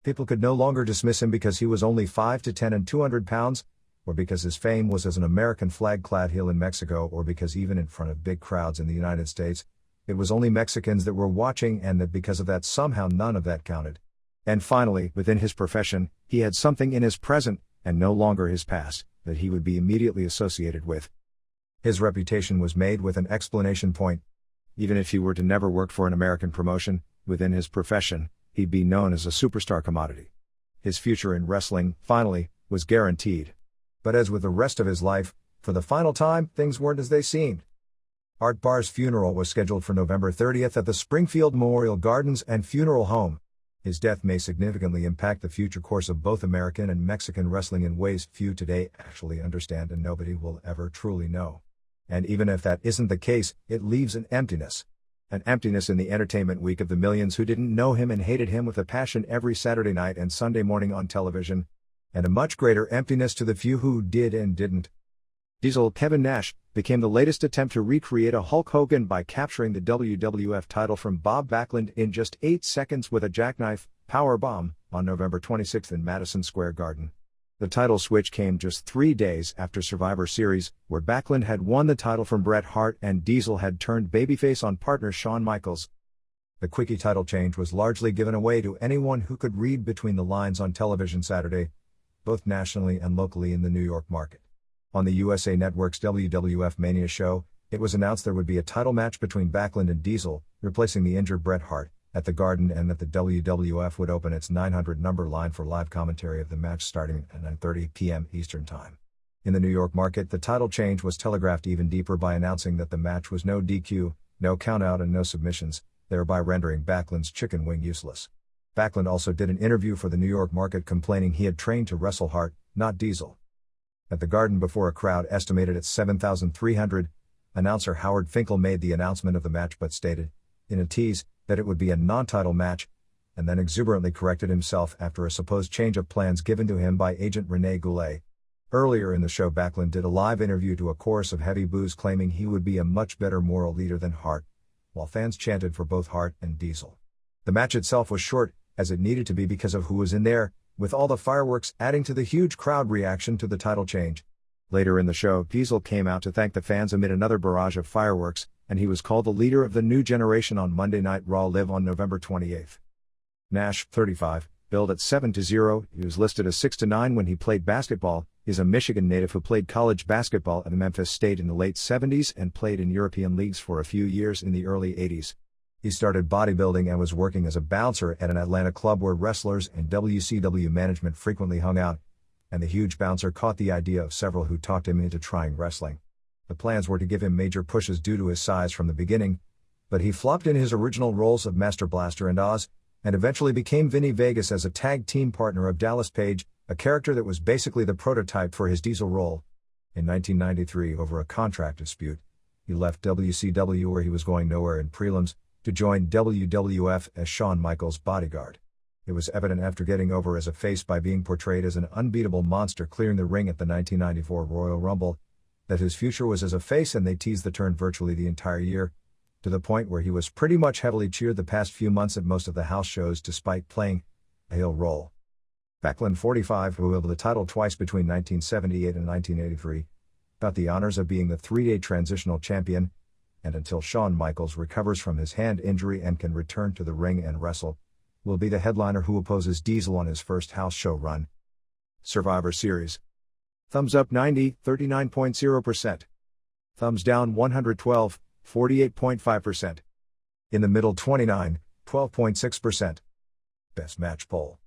Speaker 1: People could no longer dismiss him because he was only 5'10" and 200 pounds, or because his fame was as an American flag-clad heel in Mexico, or because even in front of big crowds in the United States, it was only Mexicans that were watching and that because of that somehow none of that counted. And finally, within his profession, he had something in his present, and no longer his past, that he would be immediately associated with. His reputation was made with an exclamation point. Even if he were to never work for an American promotion, within his profession, he'd be known as a superstar commodity. His future in wrestling, finally, was guaranteed. But as with the rest of his life, for the final time, things weren't as they seemed. Art Barr's funeral was scheduled for November 30th at the Springfield Memorial Gardens and Funeral Home. His death may significantly impact the future course of both American and Mexican wrestling in ways few today actually understand and nobody will ever truly know. And even if that isn't the case, it leaves an emptiness. An emptiness in the entertainment week of the millions who didn't know him and hated him with a passion every Saturday night and Sunday morning on television. And a much greater emptiness to the few who did and didn't. Diesel Kevin Nash became the latest attempt to recreate a Hulk Hogan by capturing the WWF title from Bob Backlund in just 8 seconds with a jackknife powerbomb on November 26 in Madison Square Garden. The title switch came just 3 days after Survivor Series, where Backlund had won the title from Bret Hart and Diesel had turned babyface on partner Shawn Michaels. The quickie title change was largely given away to anyone who could read between the lines on television Saturday, both nationally and locally in the New York market. On the USA Network's WWF Mania show, it was announced there would be a title match between Backlund and Diesel, replacing the injured Bret Hart, at the Garden, and that the WWF would open its 900 number line for live commentary of the match starting at 9:30 p.m. Eastern Time. In the New York market, the title change was telegraphed even deeper by announcing that the match was no DQ, no countout and no submissions, thereby rendering Backlund's chicken wing useless. Backlund also did an interview for the New York market complaining he had trained to wrestle Hart, not Diesel. At the Garden before a crowd estimated at 7,300, announcer Howard Finkel made the announcement of the match but stated, in a tease, that it would be a non-title match, and then exuberantly corrected himself after a supposed change of plans given to him by agent Rene Goulet. Earlier in the show, Backlund did a live interview to a chorus of heavy boos claiming he would be a much better moral leader than Hart, while fans chanted for both Hart and Diesel. The match itself was short, as it needed to be because of who was in there, with all the fireworks adding to the huge crowd reaction to the title change. Later in the show, Diesel came out to thank the fans amid another barrage of fireworks, and he was called the leader of the new generation on Monday Night Raw Live on November 28. Nash, 35, billed at 7-0, he was listed as 6-9 when he played basketball, is a Michigan native who played college basketball at Memphis State in the late 70s and played in European leagues for a few years in the early 80s. He started bodybuilding and was working as a bouncer at an Atlanta club where wrestlers and WCW management frequently hung out, and the huge bouncer caught the idea of several who talked him into trying wrestling. The plans were to give him major pushes due to his size from the beginning, but he flopped in his original roles of Master Blaster and Oz, and eventually became Vinny Vegas as a tag team partner of Dallas Page, a character that was basically the prototype for his Diesel role. In 1993, over a contract dispute, he left WCW where he was going nowhere in prelims, to join WWF as Shawn Michaels' bodyguard. It was evident after getting over as a face by being portrayed as an unbeatable monster clearing the ring at the 1994 Royal Rumble, that his future was as a face, and they teased the turn virtually the entire year, to the point where he was pretty much heavily cheered the past few months at most of the house shows despite playing a heel role. Backlund, 45, who held the title twice between 1978 and 1983, got the honors of being the 3-day transitional champion, and until Shawn Michaels recovers from his hand injury and can return to the ring and wrestle, will be the headliner who opposes Diesel on his first house show run. Survivor Series. Thumbs up 90, 39.0%. Thumbs down 112, 48.5%. In the middle 29, 12.6%. Best match poll.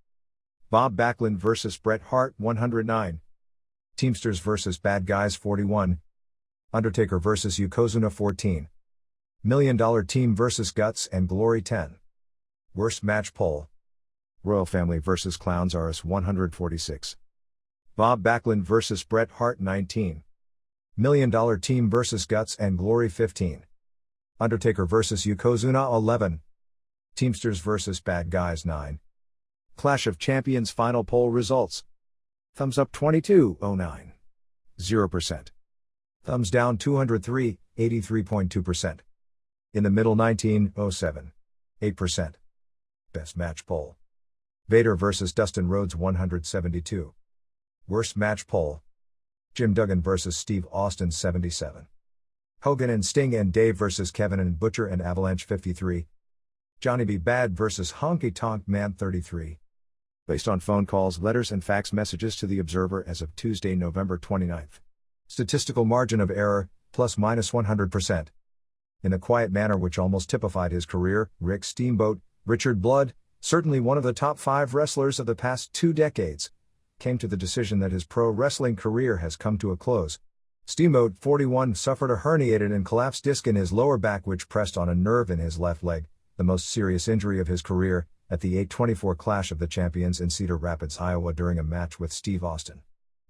Speaker 1: Bob Backlund vs. Bret Hart 109. Teamsters vs. Bad Guys 41. Undertaker vs. Yokozuna 14. $1 Million Team vs. Guts and Glory 10. Worst match poll. Royal Family vs. Clowns RS 146. Bob Backlund vs. Bret Hart 19. $1 Million Team vs. Guts and Glory 15. Undertaker vs. Yokozuna 11. Teamsters vs. Bad Guys 9. Clash of Champions final poll results. Thumbs up 22.09. 0%. Thumbs down 203, 83.2%. In the middle 19.07. 8%. Best match poll. Vader vs. Dustin Rhodes 172. Worst match poll. Jim Duggan vs. Steve Austin 77. Hogan and Sting and Dave vs. Kevin and Butcher and Avalanche 53. Johnny B. Bad vs. Honky Tonk Man 33. Based on phone calls, letters and fax messages to the Observer as of Tuesday, November 29. Statistical margin of error, plus minus 100%. In a quiet manner which almost typified his career, Rick Steamboat, Richard Blood, certainly one of the top 5 wrestlers of the past 2 decades, came to the decision that his pro wrestling career has come to a close. Steamboat, 41, suffered a herniated and collapsed disc in his lower back which pressed on a nerve in his left leg, the most serious injury of his career, at the 8/24 Clash of the Champions in Cedar Rapids, Iowa during a match with Steve Austin.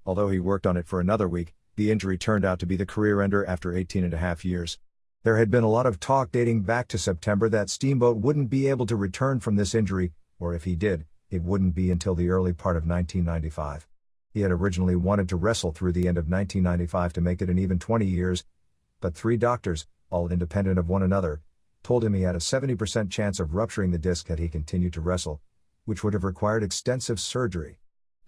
Speaker 1: Although he worked on it for another week, the injury turned out to be the career ender after 18.5 years. There had been a lot of talk dating back to September that Steamboat wouldn't be able to return from this injury, or if he did, it wouldn't be until the early part of 1995. He had originally wanted to wrestle through the end of 1995 to make it an even 20 years, but 3 doctors, all independent of one another, told him he had a 70% chance of rupturing the disc had he continued to wrestle, which would have required extensive surgery.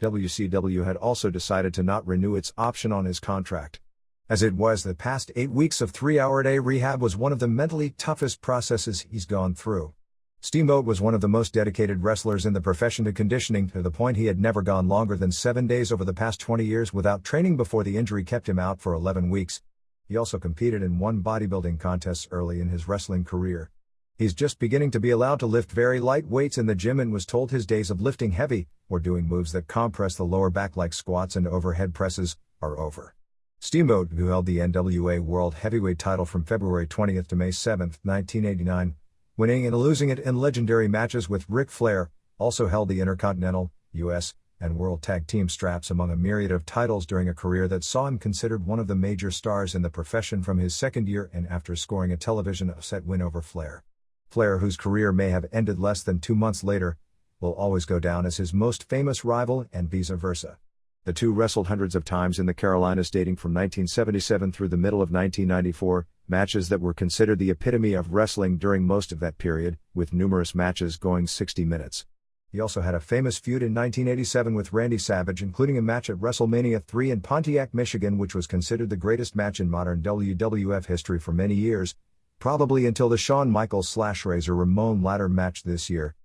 Speaker 1: WCW had also decided to not renew its option on his contract. As it was, the past 8 weeks of 3-hour-a-day rehab was one of the mentally toughest processes he's gone through. Steamboat was one of the most dedicated wrestlers in the profession to conditioning, to the point he had never gone longer than 7 days over the past 20 years without training before the injury kept him out for 11 weeks. He also competed in 1 bodybuilding contests early in his wrestling career. He's just beginning to be allowed to lift very light weights in the gym and was told his days of lifting heavy, or doing moves that compress the lower back like squats and overhead presses, are over. Steamboat, who held the NWA World Heavyweight title from February 20 to May 7, 1989, winning and losing it in legendary matches with Ric Flair, also held the Intercontinental, U.S., and World Tag Team straps among a myriad of titles during a career that saw him considered one of the major stars in the profession from his second year and after scoring a television upset win over Flair. Flair, whose career may have ended less than 2 months later, will always go down as his most famous rival and vice versa. The two wrestled hundreds of times in the Carolinas dating from 1977 through the middle of 1994, matches that were considered the epitome of wrestling during most of that period, with numerous matches going 60 minutes. He also had a famous feud in 1987 with Randy Savage, including a match at WrestleMania 3 in Pontiac, Michigan, which was considered the greatest match in modern WWF history for many years, probably until the Shawn Michaels/Razor Ramon ladder match this year.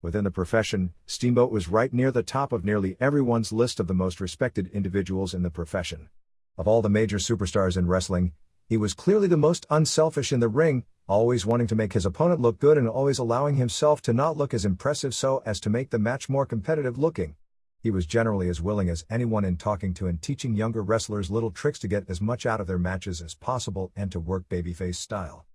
Speaker 1: Within the profession, Steamboat was right near the top of nearly everyone's list of the most respected individuals in the profession. Of all the major superstars in wrestling, he was clearly the most unselfish in the ring, always wanting to make his opponent look good and always allowing himself to not look as impressive so as to make the match more competitive looking. He was generally as willing as anyone in talking to and teaching younger wrestlers little tricks to get as much out of their matches as possible and to work babyface style.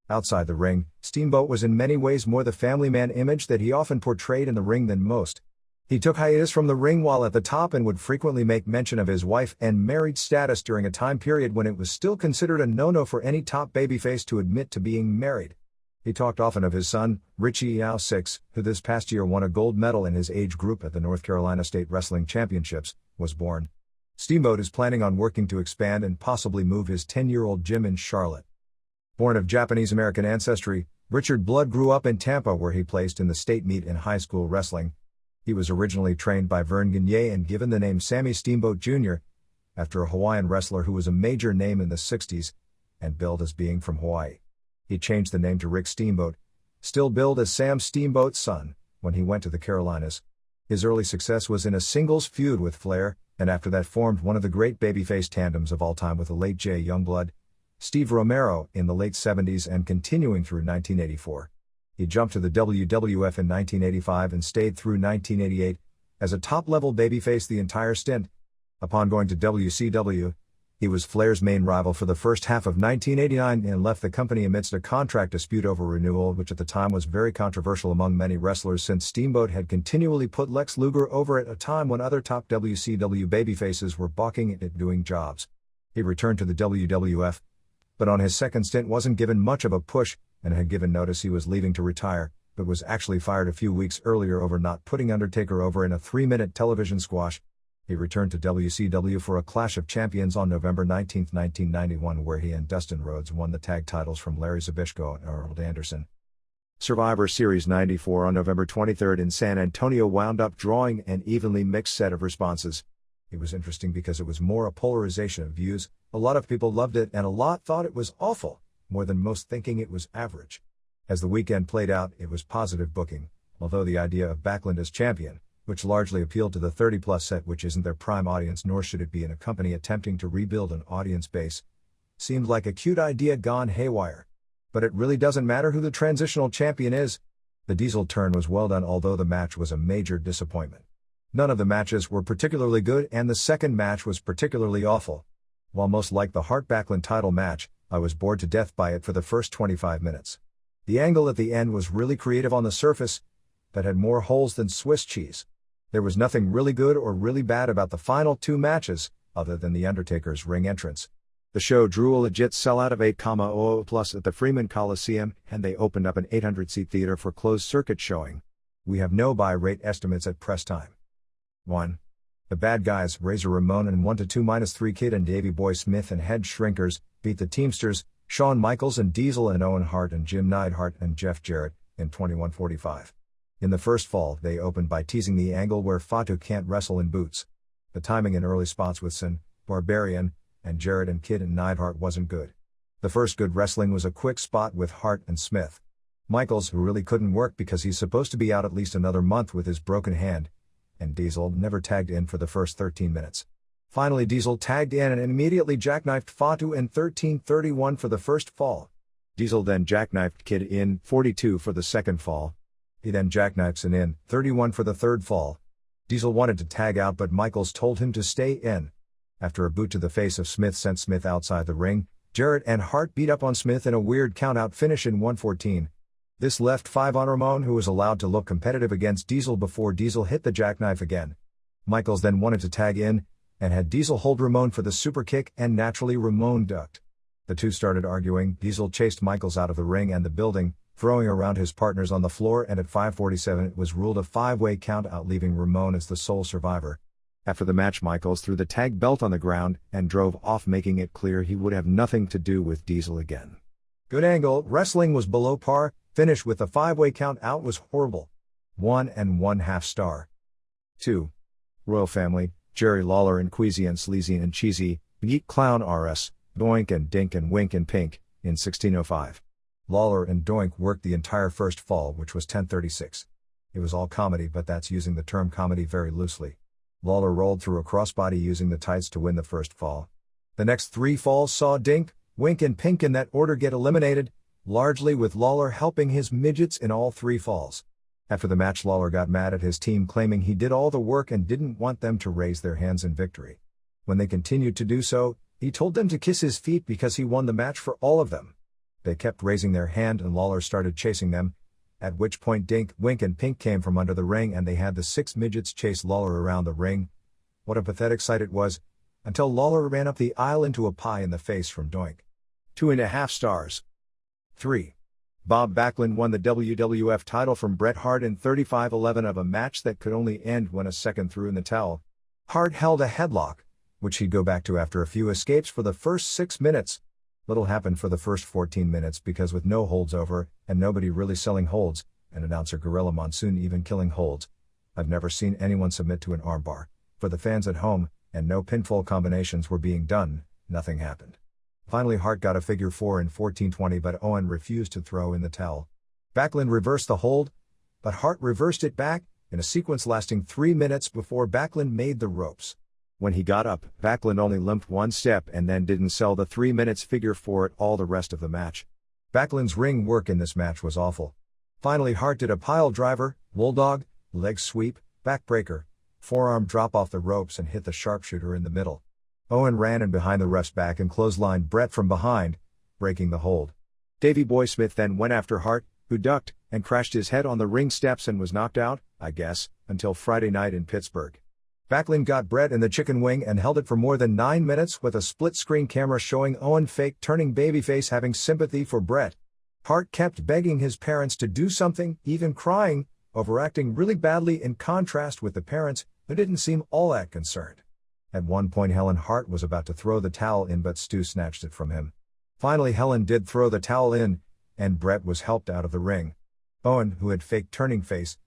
Speaker 1: Outside the ring, Steamboat was in many ways more the family man image that he often portrayed in the ring than most. He took hiatus from the ring while at the top and would frequently make mention of his wife and married status during a time period when it was still considered a no-no for any top babyface to admit to being married. He talked often of his son, Richie, now 6, who this past year won a gold medal in his age group at the North Carolina State Wrestling Championships, was born. Steamboat is planning on working to expand and possibly move his 10-year-old gym in Charlotte. Born of Japanese-American ancestry, Richard Blood grew up in Tampa where he placed in the state meet in high school wrestling. He was originally trained by Vern Gagne and given the name Sammy Steamboat Jr., after a Hawaiian wrestler who was a major name in the 60s, and billed as being from Hawaii. He changed the name to Rick Steamboat, still billed as Sam Steamboat's son, when he went to the Carolinas. His early success was in a singles feud with Flair, and after that formed one of the great babyface tandems of all time with the late Jay Youngblood, Steve Romero, in the late 70s and continuing through 1984. He jumped to the WWF in 1985 and stayed through 1988, as a top-level babyface the entire stint. Upon going to WCW, he was Flair's main rival for the first half of 1989 and left the company amidst a contract dispute over renewal, which at the time was very controversial among many wrestlers since Steamboat had continually put Lex Luger over at a time when other top WCW babyfaces were balking at doing jobs. He returned to the WWF, but on his second stint wasn't given much of a push, and had given notice he was leaving to retire, but was actually fired a few weeks earlier over not putting Undertaker over in a 3-minute television squash. He returned to WCW for a Clash of Champions on November 19, 1991, where he and Dustin Rhodes won the tag titles from Larry Zbyszko and Arnold Anderson. Survivor Series 94 on November 23 in San Antonio wound up drawing an evenly mixed set of responses. It was interesting because it was more a polarization of views. A lot of people loved it and a lot thought it was awful, more than most thinking it was average. As the weekend played out, it was positive booking, although the idea of Backlund as champion, which largely appealed to the 30-plus set which isn't their prime audience nor should it be in a company attempting to rebuild an audience base, seemed like a cute idea gone haywire. But it really doesn't matter who the transitional champion is. The Diesel turn was well done, although the match was a major disappointment. None of the matches were particularly good, and the second match was particularly awful. While most liked the Hart-Backlund title match, I was bored to death by it for the first 25 minutes. The angle at the end was really creative on the surface, but had more holes than Swiss cheese. There was nothing really good or really bad about the final two matches, other than The Undertaker's ring entrance. The show drew a legit sellout of 8,000 plus at the Freeman Coliseum, and they opened up an 800-seat theater for closed-circuit showing. We have no buy rate estimates at press time. 1. The Bad Guys, Razor Ramon and 1-2-3 Kid and Davey Boy Smith and Head Shrinkers, beat the Teamsters, Shawn Michaels and Diesel and Owen Hart and Jim Neidhart and Jeff Jarrett, in 21:45. In the first fall, they opened by teasing the angle where Fatu can't wrestle in boots. The timing in early spots with Sin, Barbarian, and Jarrett and Kid and Neidhart wasn't good. The first good wrestling was a quick spot with Hart and Smith. Michaels, who really couldn't work because he's supposed to be out at least another month with his broken hand, and Diesel never tagged in for the first 13 minutes. Finally, Diesel tagged in and immediately jackknifed Fatu in 13:31 for the first fall. Diesel then jackknifed Kid in 42 for the second fall. He then jackknifed Sin in 31 for the third fall. Diesel wanted to tag out, but Michaels told him to stay in. After a boot to the face of Smith sent Smith outside the ring, Jarrett and Hart beat up on Smith in a weird countout finish in 1:14. This left 5 on Ramon, who was allowed to look competitive against Diesel before Diesel hit the jackknife again. Michaels then wanted to tag in, and had Diesel hold Ramon for the super kick, and naturally Ramon ducked. The two started arguing. Diesel chased Michaels out of the ring and the building, throwing around his partners on the floor, and at 5:47 it was ruled a 5-way count out, leaving Ramon as the sole survivor. After the match, Michaels threw the tag belt on the ground and drove off, making it clear he would have nothing to do with Diesel again. Good angle, wrestling was below par, finish with the 5-way count out was horrible. 1 1/2 star. 2. Royal Family, Jerry Lawler and Queasy and Sleazy and Cheesy, Yeet Clown RS, Doink and Dink and Wink and Pink, in 16:05. Lawler and Doink worked the entire first fall, which was 10:36. It was all comedy, but that's using the term comedy very loosely. Lawler rolled through a crossbody using the tights to win the first fall. The next 3 falls saw Dink, Wink and Pink in that order get eliminated, largely with Lawler helping his midgets in all 3 falls. After the match, Lawler got mad at his team, claiming he did all the work and didn't want them to raise their hands in victory. When they continued to do so, he told them to kiss his feet because he won the match for all of them. They kept raising their hand and Lawler started chasing them, at which point Dink, Wink and Pink came from under the ring and they had the 6 midgets chase Lawler around the ring. What a pathetic sight it was, until Lawler ran up the aisle into a pie in the face from Doink. 2.5 stars. 3. Bob Backlund won the WWF title from Bret Hart in 35:11 of a match that could only end when a second threw in the towel. Hart held a headlock, which he'd go back to after a few escapes for the first 6 minutes. Little happened for the first 14 minutes because with no holds over, and nobody really selling holds, and announcer Gorilla Monsoon even killing holds, I've never seen anyone submit to an armbar. For the fans at home, and no pinfall combinations were being done, nothing happened. Finally Hart got a figure 4 in 14:20, but Owen refused to throw in the towel. Backlund reversed the hold, but Hart reversed it back, in a sequence lasting 3 minutes before Backlund made the ropes. When he got up, Backlund only limped 1 step and then didn't sell the 3 minutes figure 4 at all the rest of the match. Backlund's ring work in this match was awful. Finally Hart did a pile driver, bulldog, leg sweep, backbreaker, forearm drop off the ropes and hit the sharpshooter in the middle. Owen ran in behind the ref's back and clotheslined Bret from behind, breaking the hold. Davey Boy Smith then went after Hart, who ducked and crashed his head on the ring steps and was knocked out, I guess, until Friday night in Pittsburgh. Backlund got Bret in the chicken wing and held it for more than 9 minutes with a split-screen camera showing Owen fake turning babyface having sympathy for Bret. Hart kept begging his parents to do something, even crying, overacting really badly in contrast with the parents, who didn't seem all that concerned. At one point Helen Hart was about to throw the towel in, but Stu snatched it from him. Finally Helen did throw the towel in, and Bret was helped out of the ring. Owen, who had fake turning face,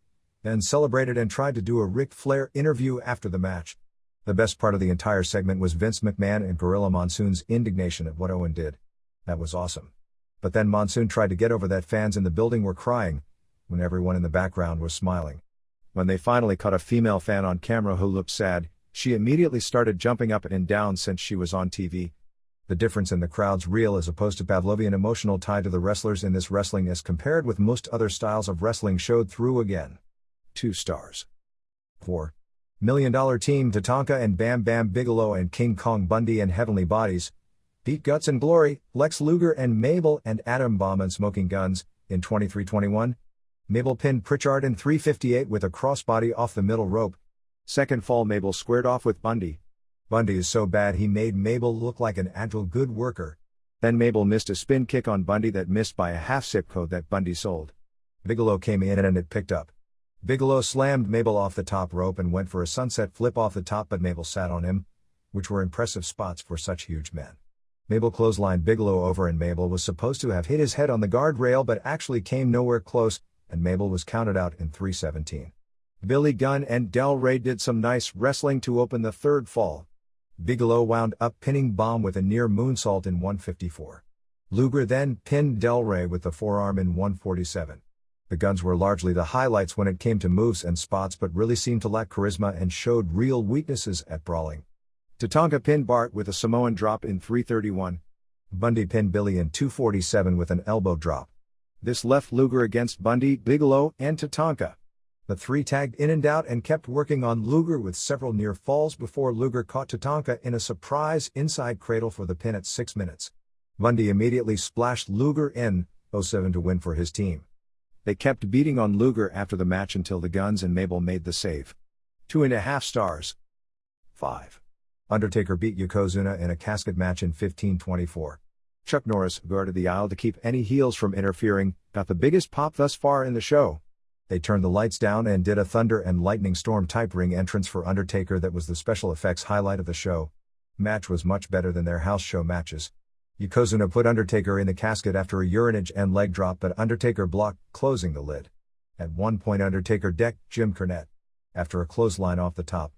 Speaker 1: then celebrated and tried to do a Ric Flair interview after the match. The best part of the entire segment was Vince McMahon and Gorilla Monsoon's indignation at what Owen did. That was awesome. But then Monsoon tried to get over that fans in the building were crying, when everyone in the background was smiling. When they finally caught a female fan on camera who looked sad, she immediately started jumping up and down since she was on TV. The difference in the crowd's real as opposed to Pavlovian emotional tie to the wrestlers in this wrestling as compared with most other styles of wrestling showed through again. 2 stars. $4 Million Team Tatanka and Bam Bam Bigelow and King Kong Bundy and Heavenly Bodies beat Guts and Glory, Lex Luger and Mabel and Atom Bomb and Smoking Guns in 23-21. Mabel pinned Pritchard in 3:58 with a crossbody off the middle rope. Second fall, Mabel squared off with Bundy. Bundy is so bad he made Mabel look like an agile good worker. Then Mabel missed a spin kick on Bundy that missed by a half zip code that Bundy sold. Bigelow came in and it picked up. Bigelow slammed Mabel off the top rope and went for a sunset flip off the top, but Mabel sat on him, which were impressive spots for such huge men. Mabel clotheslined Bigelow over and Mabel was supposed to have hit his head on the guardrail but actually came nowhere close, and Mabel was counted out in 3:17. Billy Gunn and Del Rey did some nice wrestling to open the third fall. Bigelow wound up pinning Bomb with a near moonsault in 1:54. Luger then pinned Del Rey with the forearm in 1:47. The Guns were largely the highlights when it came to moves and spots, but really seemed to lack charisma and showed real weaknesses at brawling. Tatanka pinned Bart with a Samoan drop in 3:31. Bundy pinned Billy in 2:47 with an elbow drop. This left Luger against Bundy, Bigelow, and Tatanka. The three tagged in and out and kept working on Luger with several near falls before Luger caught Tatanka in a surprise inside cradle for the pin at 6 minutes. Bundy immediately splashed Luger in 07 to win for his team. They kept beating on Luger after the match until the Guns and Mabel made the save. 2.5 stars. 5. Undertaker beat Yokozuna in a casket match in 15:24. Chuck Norris guarded the aisle to keep any heels from interfering, got the biggest pop thus far in the show. They turned the lights down and did a thunder and lightning storm type ring entrance for Undertaker that was the special effects highlight of the show. Match was much better than their house show matches. Yokozuna put Undertaker in the casket after a urinage and leg drop, but Undertaker blocked, closing the lid. At one point Undertaker decked Jim Cornette. After a clothesline off the top,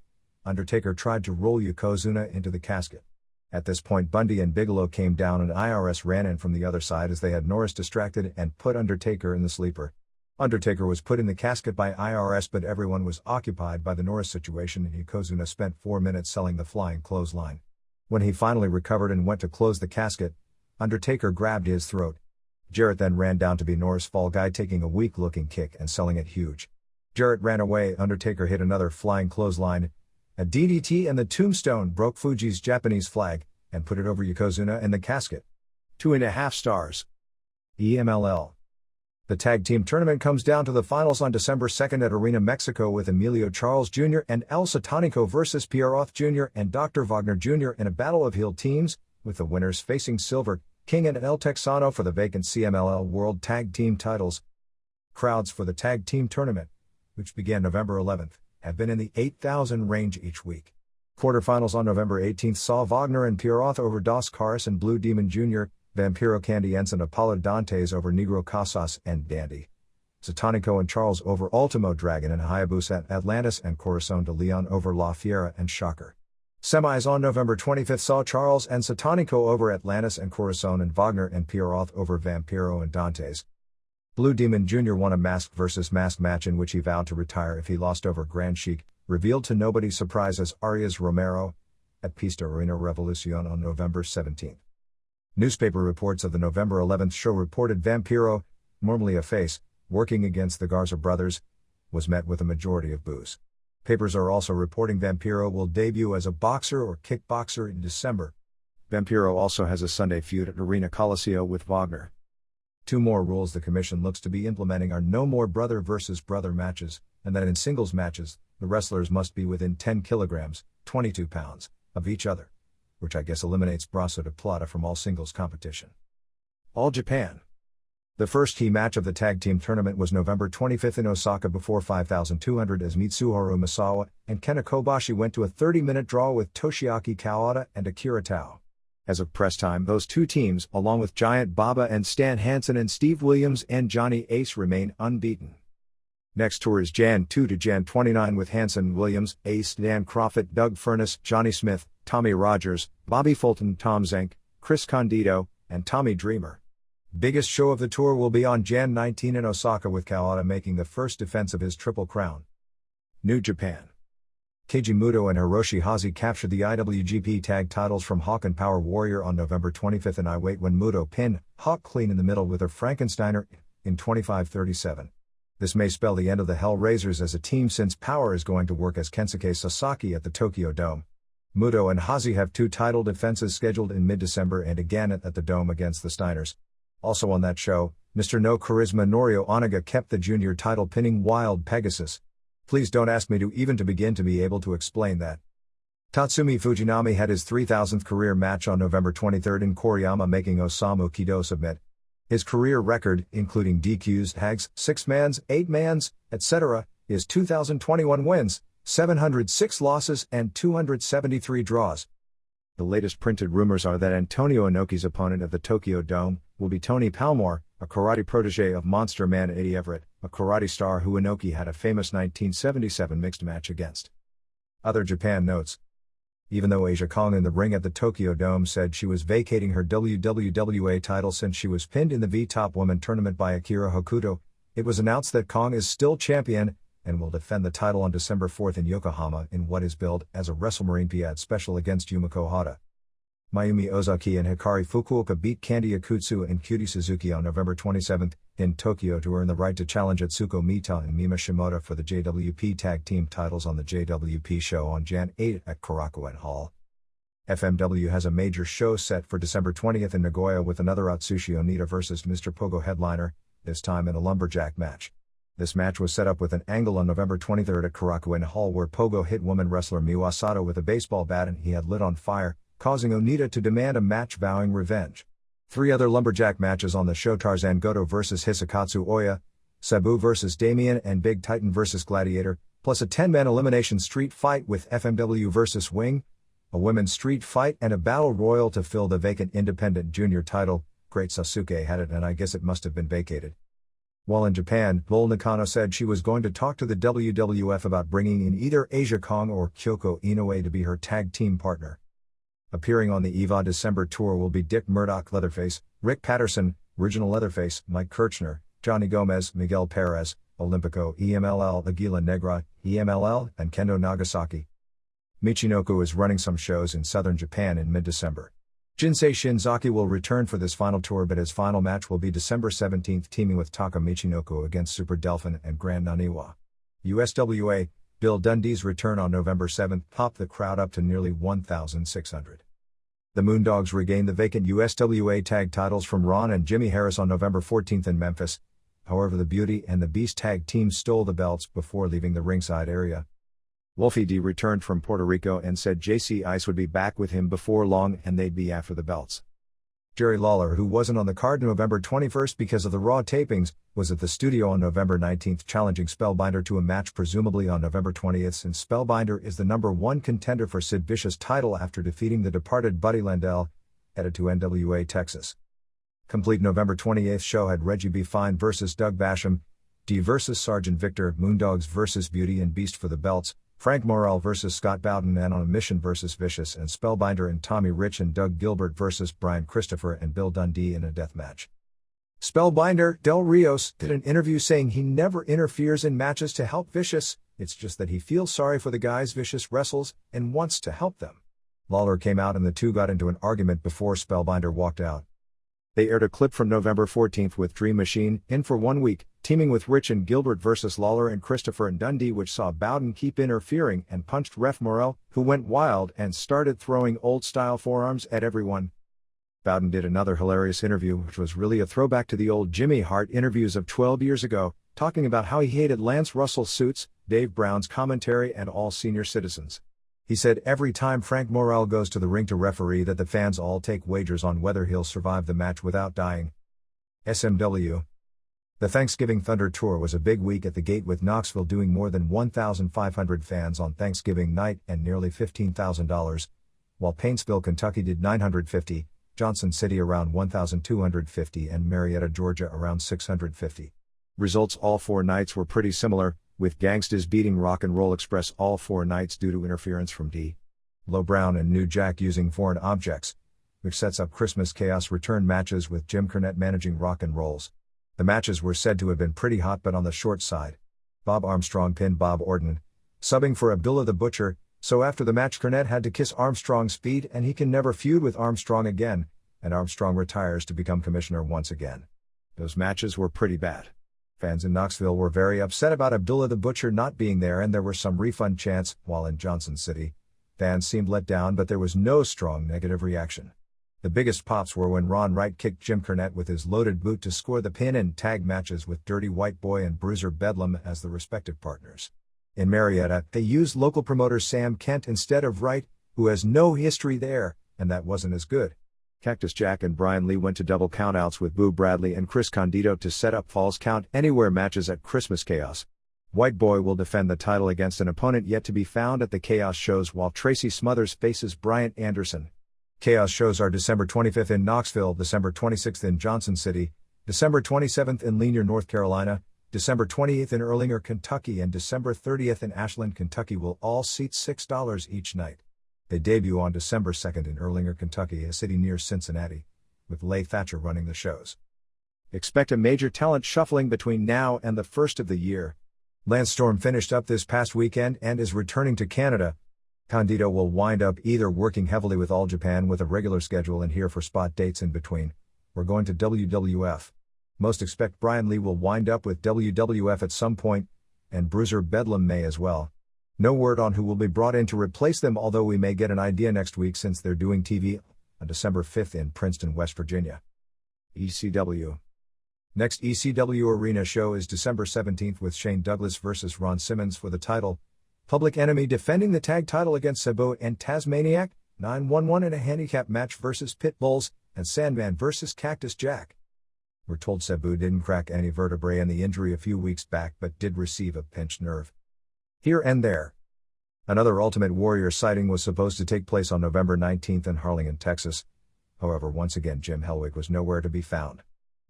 Speaker 1: Undertaker tried to roll Yokozuna into the casket. At this point Bundy and Bigelow came down and IRS ran in from the other side as they had Norris distracted and put Undertaker in the sleeper. Undertaker was put in the casket by IRS, but everyone was occupied by the Norris situation and Yokozuna spent 4 minutes selling the flying clothesline. When he finally recovered and went to close the casket, Undertaker grabbed his throat. Jarrett then ran down to be Norris' fall guy, taking a weak-looking kick and selling it huge. Jarrett ran away, Undertaker hit another flying clothesline, a DDT, and the tombstone broke Fuji's Japanese flag and put it over Yokozuna in the casket. 2.5 stars. EMLL. The tag team tournament comes down to the finals on December 2nd at Arena Mexico with Emilio Charles Jr. and El Satanico versus Pierre Roth Jr. and Dr. Wagner Jr. in a battle of heel teams, with the winners facing Silver King and El Texano for the vacant CMLL World Tag Team titles. Crowds for the tag team tournament, which began November 11th, have been in the 8,000 range each week. Quarterfinals on November 18th saw Wagner and Pierre Roth over Dos Caras and Blue Demon Jr., Vampiro Candiense and Apollo Dantes over Negro Casas and Dandy, Satanico and Charles over Ultimo Dragon and Hayabusa, Atlantis and Corazon de Leon over La Fiera and Shocker. Semis on November 25th saw Charles and Satanico over Atlantis and Corazon and Wagner and Pierre Roth over Vampiro and Dantes. Blue Demon Jr. won a mask versus mask match in which he vowed to retire if he lost over Grand Sheik, revealed to nobody's surprise as Arias Romero, at Pista Arena Revolucion on November 17th. Newspaper reports of the November 11th show reported Vampiro, normally a face, working against the Garza brothers, was met with a majority of boos. Papers are also reporting Vampiro will debut as a boxer or kickboxer in December. Vampiro also has a Sunday feud at Arena Coliseo with Wagner. 2 more rules the commission looks to be implementing are no more brother versus brother matches, and that in singles matches, the wrestlers must be within 10 kilograms, 22 pounds, of each other, which I guess eliminates Brasso de Plata from all singles competition. All Japan. The first key match of the tag team tournament was November 25th in Osaka before 5,200 as Mitsuharu Misawa and Kenta Kobashi went to a 30-minute draw with Toshiaki Kawada and Akira Tao. As of press time, those 2 teams, along with Giant Baba and Stan Hansen and Steve Williams and Johnny Ace, remain unbeaten. Next tour is Jan 2 to Jan 29 with Hansen, Williams, Ace, Dan Crawford, Doug Furness, Johnny Smith, Tommy Rogers, Bobby Fulton, Tom Zenk, Chris Condito, and Tommy Dreamer. Biggest show of the tour will be on Jan 19 in Osaka with Kawada making the first defense of his Triple Crown. New Japan. Keiji Mutoh and Hiroshi Hasi captured the Iwgp tag titles from Hawk and Power Warrior on November 25 in Iwgp when Mutoh pinned Hawk clean in the middle with a Frankensteiner in 25:37. This may spell the end of the Hellraisers as a team since Power is going to work as Kensuke Sasaki at the Tokyo Dome. Mutoh and Hasi have 2 title defenses scheduled in mid-December and again at the Dome against the Steiners. Also on that show, Mr. No Charisma Norio Onaga kept the junior title pinning Wild Pegasus. Please don't ask me to begin to be able to explain that. Tatsumi Fujinami had his 3000th career match on November 23 in Koriyama, making Osamu Kido submit. His career record, including DQs, tags, 6-mans, 8-mans, etc., is 2,021 wins, 706 losses and 273 draws. The latest printed rumors are that Antonio Inoki's opponent at the Tokyo Dome will be Tony Palmore, a karate protege of Monster Man Eddie Everett, a karate star who Inoki had a famous 1977 mixed match against. Other Japan notes. Even though Asia Kong in the ring at the Tokyo Dome said she was vacating her WWA title since she was pinned in the V-Top Women tournament by Akira Hokuto, it was announced that Kong is still champion and will defend the title on December 4 in Yokohama in what is billed as a WrestleMarine Piat special against Yumiko Hata. Mayumi Ozaki and Hikari Fukuoka beat Candy Akutsu and Cutie Suzuki on November 27 in Tokyo to earn the right to challenge Atsuko Mita and Mima Shimoda for the JWP Tag Team titles on the JWP show on Jan 8 at Korakuen Hall. FMW has a major show set for December 20 in Nagoya with another Atsushi Onita vs. Mr. Pogo headliner, this time in a lumberjack match. This match was set up with an angle on November 23 at Korakuen Hall where Pogo hit woman wrestler Miwa Sato with a baseball bat and he had lit on fire, causing Onita to demand a match vowing revenge. 3 other lumberjack matches on the show: Tarzan Goto vs. Hisakatsu Oya, Sabu vs. Damien and Big Titan vs. Gladiator, plus a 10-man elimination street fight with FMW vs. Wing, a women's street fight and a battle royal to fill the vacant independent junior title. Great Sasuke had it and I guess it must have been vacated. While in Japan, Bull Nakano said she was going to talk to the WWF about bringing in either Asia Kong or Kyoko Inoue to be her tag team partner. Appearing on the EVA December tour will be Dick Murdoch Leatherface, Rick Patterson, Original Leatherface, Mike Kirchner, Johnny Gomez, Miguel Perez, Olympico, EMLL, Aguila Negra, EMLL, and Kendo Nagasaki. Michinoku is running some shows in southern Japan in mid-December. Jinsei Shinzaki will return for this final tour, but his final match will be December 17, teaming with Taka Michinoku against Super Delphin and Grand Naniwa. USWA, Bill Dundee's return on November 7 popped the crowd up to nearly 1,600. The Moondogs regained the vacant USWA tag titles from Ron and Jimmy Harris on November 14 in Memphis. However, the Beauty and the Beast tag teams stole the belts before leaving the ringside area. Wolfie D returned from Puerto Rico and said JC Ice would be back with him before long and they'd be after the belts. Jerry Lawler, who wasn't on the card November 21 because of the Raw tapings, was at the studio on November 19 challenging Spellbinder to a match presumably on November 20 since Spellbinder is the #1 contender for Sid Vicious' title after defeating the departed Buddy Landell, headed to NWA Texas. Complete November 28 show had Reggie B. Fine vs. Doug Basham, D vs. Sergeant Victor, Moondogs vs. Beauty and Beast for the belts, Frank Morrell vs. Scott Bowden and On a Mission vs. Vicious and Spellbinder and Tommy Rich and Doug Gilbert vs. Brian Christopher and Bill Dundee in a death match. Spellbinder, Del Rios, did an interview saying he never interferes in matches to help Vicious, it's just that he feels sorry for the guys Vicious wrestles and wants to help them. Lawler came out and the two got into an argument before Spellbinder walked out. They aired a clip from November 14 with Dream Machine in for 1 week, teaming with Rich and Gilbert vs. Lawler and Christopher and Dundee, which saw Bowden keep interfering and punched Ref Morrell, who went wild and started throwing old-style forearms at everyone. Bowden did another hilarious interview which was really a throwback to the old Jimmy Hart interviews of 12 years ago, talking about how he hated Lance Russell's suits, Dave Brown's commentary and all senior citizens. He said every time Frank Morrell goes to the ring to referee that the fans all take wagers on whether he'll survive the match without dying. SMW. The Thanksgiving Thunder Tour was a big week at the gate with Knoxville doing more than 1,500 fans on Thanksgiving night and nearly $15,000, while Paintsville, Kentucky did 950, Johnson City around 1,250 and Marietta, Georgia around 650. Results all 4 nights were pretty similar, with Gangstas beating Rock and Roll Express all 4 nights due to interference from D. Low Brown and New Jack using foreign objects, which sets up Christmas Chaos return matches with Jim Cornette managing Rock and Rolls. The matches were said to have been pretty hot but on the short side. Bob Armstrong pinned Bob Orton, subbing for Abdullah the Butcher, so after the match Cornette had to kiss Armstrong's feet and he can never feud with Armstrong again, and Armstrong retires to become commissioner once again. Those matches were pretty bad. Fans in Knoxville were very upset about Abdullah the Butcher not being there and there were some refund chants, while in Johnson City, fans seemed let down but there was no strong negative reaction. The biggest pops were when Ron Wright kicked Jim Cornette with his loaded boot to score the pin in tag matches with Dirty White Boy and Bruiser Bedlam as the respective partners. In Marietta, they used local promoter Sam Kent instead of Wright, who has no history there, and that wasn't as good. Cactus Jack and Brian Lee went to double countouts with Boo Bradley and Chris Condito to set up Falls Count Anywhere matches at Christmas Chaos. White Boy will defend the title against an opponent yet to be found at the Chaos shows while Tracy Smothers faces Bryant Anderson. Chaos shows are December 25th in Knoxville, December 26th in Johnson City, December 27th in Lanier, North Carolina, December 28th in Erlanger, Kentucky and December 30th in Ashland, Kentucky will all seat $6 each night. They debut on December 2nd in Erlanger, Kentucky, a city near Cincinnati, with Leigh Thatcher running the shows. Expect a major talent shuffling between now and the first of the year. Lance Storm finished up this past weekend and is returning to Canada. Condito will wind up either working heavily with All Japan with a regular schedule and here for spot dates in between, or going to WWF. Most expect Brian Lee will wind up with WWF at some point, and Bruiser Bedlam may as well. No word on who will be brought in to replace them, although we may get an idea next week since they're doing TV on December 5th in Princeton, West Virginia. ECW. Next ECW Arena show is December 17th with Shane Douglas vs. Ron Simmons for the title. Public Enemy defending the tag title against Sabu and Tasmaniac, 911 in a handicap match versus Pit Bulls, and Sandman vs. Cactus Jack. We're told Sabu didn't crack any vertebrae in the injury a few weeks back but did receive a pinched nerve here and there. Another Ultimate Warrior sighting was supposed to take place on November 19th in Harlingen, Texas. However, once again Jim Hellwig was nowhere to be found.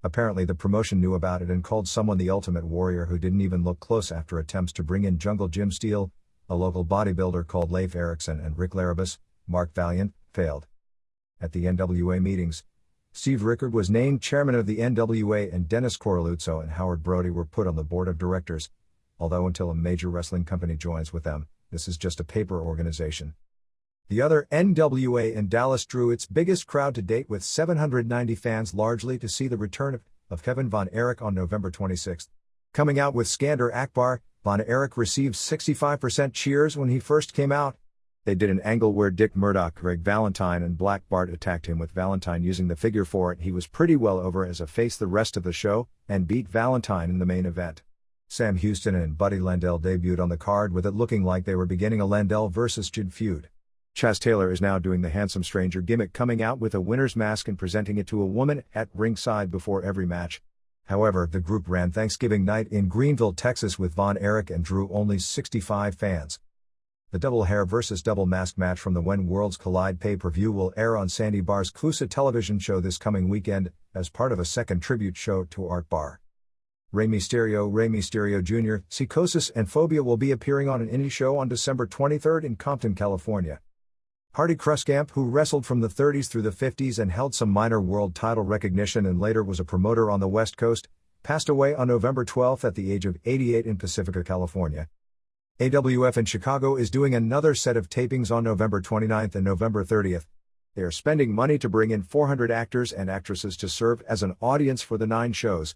Speaker 1: Apparently the promotion knew about it and called someone the Ultimate Warrior who didn't even look close after attempts to bring in Jungle Jim Steele, a local bodybuilder called Leif Erikson and Rick Larabus, Mark Valiant, failed. At the NWA meetings, Steve Rickard was named chairman of the NWA and Dennis Coraluzzo and Howard Brody were put on the board of directors, although until a major wrestling company joins with them, this is just a paper organization. The other NWA in Dallas drew its biggest crowd to date with 790 fans, largely to see the return of Kevin Von Erich on November 26. Coming out with Skander Akbar, Von Erich received 65% cheers when he first came out. They did an angle where Dick Murdoch, Greg Valentine and Black Bart attacked him with Valentine using the figure four. He was pretty well over as a face the rest of the show, and beat Valentine in the main event. Sam Houston and Buddy Landell debuted on the card with it looking like they were beginning a Landell vs. Jid feud. Chaz Taylor is now doing the handsome stranger gimmick, coming out with a winner's mask and presenting it to a woman at ringside before every match. However, the group ran Thanksgiving night in Greenville, Texas with Von Erich and drew only 65 fans. The double hair vs. double mask match from the When Worlds Collide pay-per-view will air on Sandy Barr's Clusa television show this coming weekend, as part of a second tribute show to Art Barr. Rey Mysterio Jr., Psychosis and Phobia will be appearing on an indie show on December 23rd in Compton, California. Hardy Kruskamp, who wrestled from the 30s through the 50s and held some minor world title recognition and later was a promoter on the West Coast, passed away on November 12th at the age of 88 in Pacifica, California. AWF in Chicago is doing another set of tapings on November 29th and November 30th. They are spending money to bring in 400 actors and actresses to serve as an audience for the 9 shows.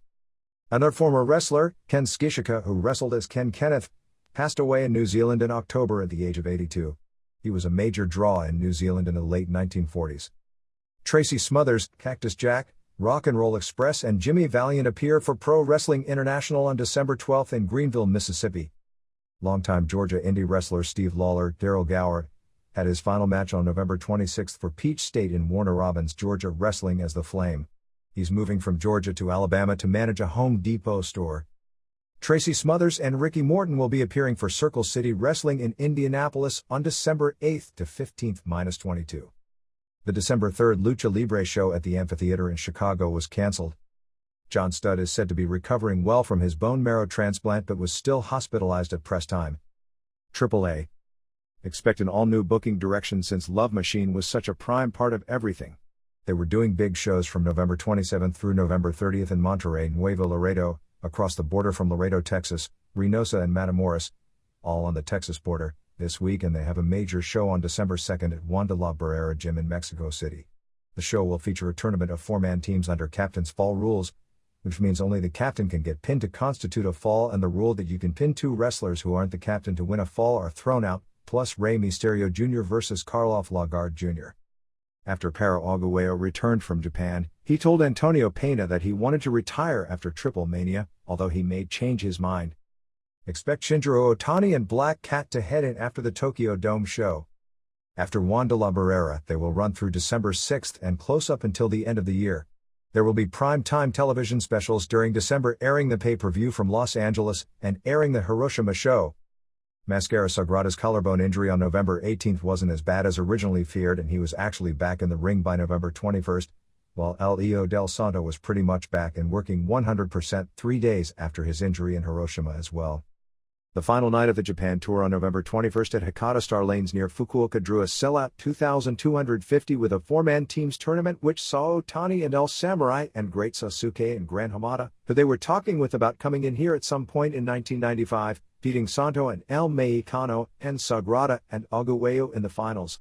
Speaker 1: Another former wrestler, Ken Skishika, who wrestled as Ken Kenneth, passed away in New Zealand in October at the age of 82. He was a major draw in New Zealand in the late 1940s. Tracy Smothers, Cactus Jack, Rock and Roll Express and Jimmy Valiant appear for Pro Wrestling International on December 12th in Greenville, Mississippi. Longtime Georgia indie wrestler Steve Lawler, Daryl Gower, had his final match on November 26th for Peach State in Warner Robins, Georgia, wrestling as The Flame. He's moving from Georgia to Alabama to manage a Home Depot store. Tracy Smothers and Ricky Morton will be appearing for Circle City Wrestling in Indianapolis on December 8th to 15th-22. The December 3rd Lucha Libre show at the Amphitheater in Chicago was canceled. John Studd is said to be recovering well from his bone marrow transplant but was still hospitalized at press time. AAA. Expect an all-new booking direction since Love Machine was such a prime part of everything. They were doing big shows from November 27th through November 30th in Monterrey, Nuevo Laredo, across the border from Laredo, Texas, Reynosa and Matamoros, all on the Texas border, this week, and they have a major show on December 2nd at Juan de la Barrera Gym in Mexico City. The show will feature a tournament of 4-man teams under captain's fall rules, which means only the captain can get pinned to constitute a fall, and the rule that you can pin 2 wrestlers who aren't the captain to win a fall are thrown out, plus Rey Mysterio Jr. versus Karloff Lagarde Jr. After Perro Aguayo returned from Japan, he told Antonio Pena that he wanted to retire after Triple Mania, although he may change his mind. Expect Shinjiro Otani and Black Cat to head in after the Tokyo Dome show. After Juan de la Barrera, they will run through December 6th and close up until the end of the year. There will be prime-time television specials during December, airing the pay-per-view from Los Angeles and airing the Hiroshima show. Mascara Sagrada's collarbone injury on November 18th wasn't as bad as originally feared, and he was actually back in the ring by November 21st, while El Hijo del Santo was pretty much back and working 100% 3 days after his injury in Hiroshima as well. The final night of the Japan tour on November 21st at Hakata Star Lanes near Fukuoka drew a sellout 2,250 with a 4-man teams tournament which saw Otani and El Samurai and Great Sasuke and Gran Hamada, who they were talking with about coming in here at some point in 1995, beating Santo and El Mexicano and Sagrada and Aguayo in the finals.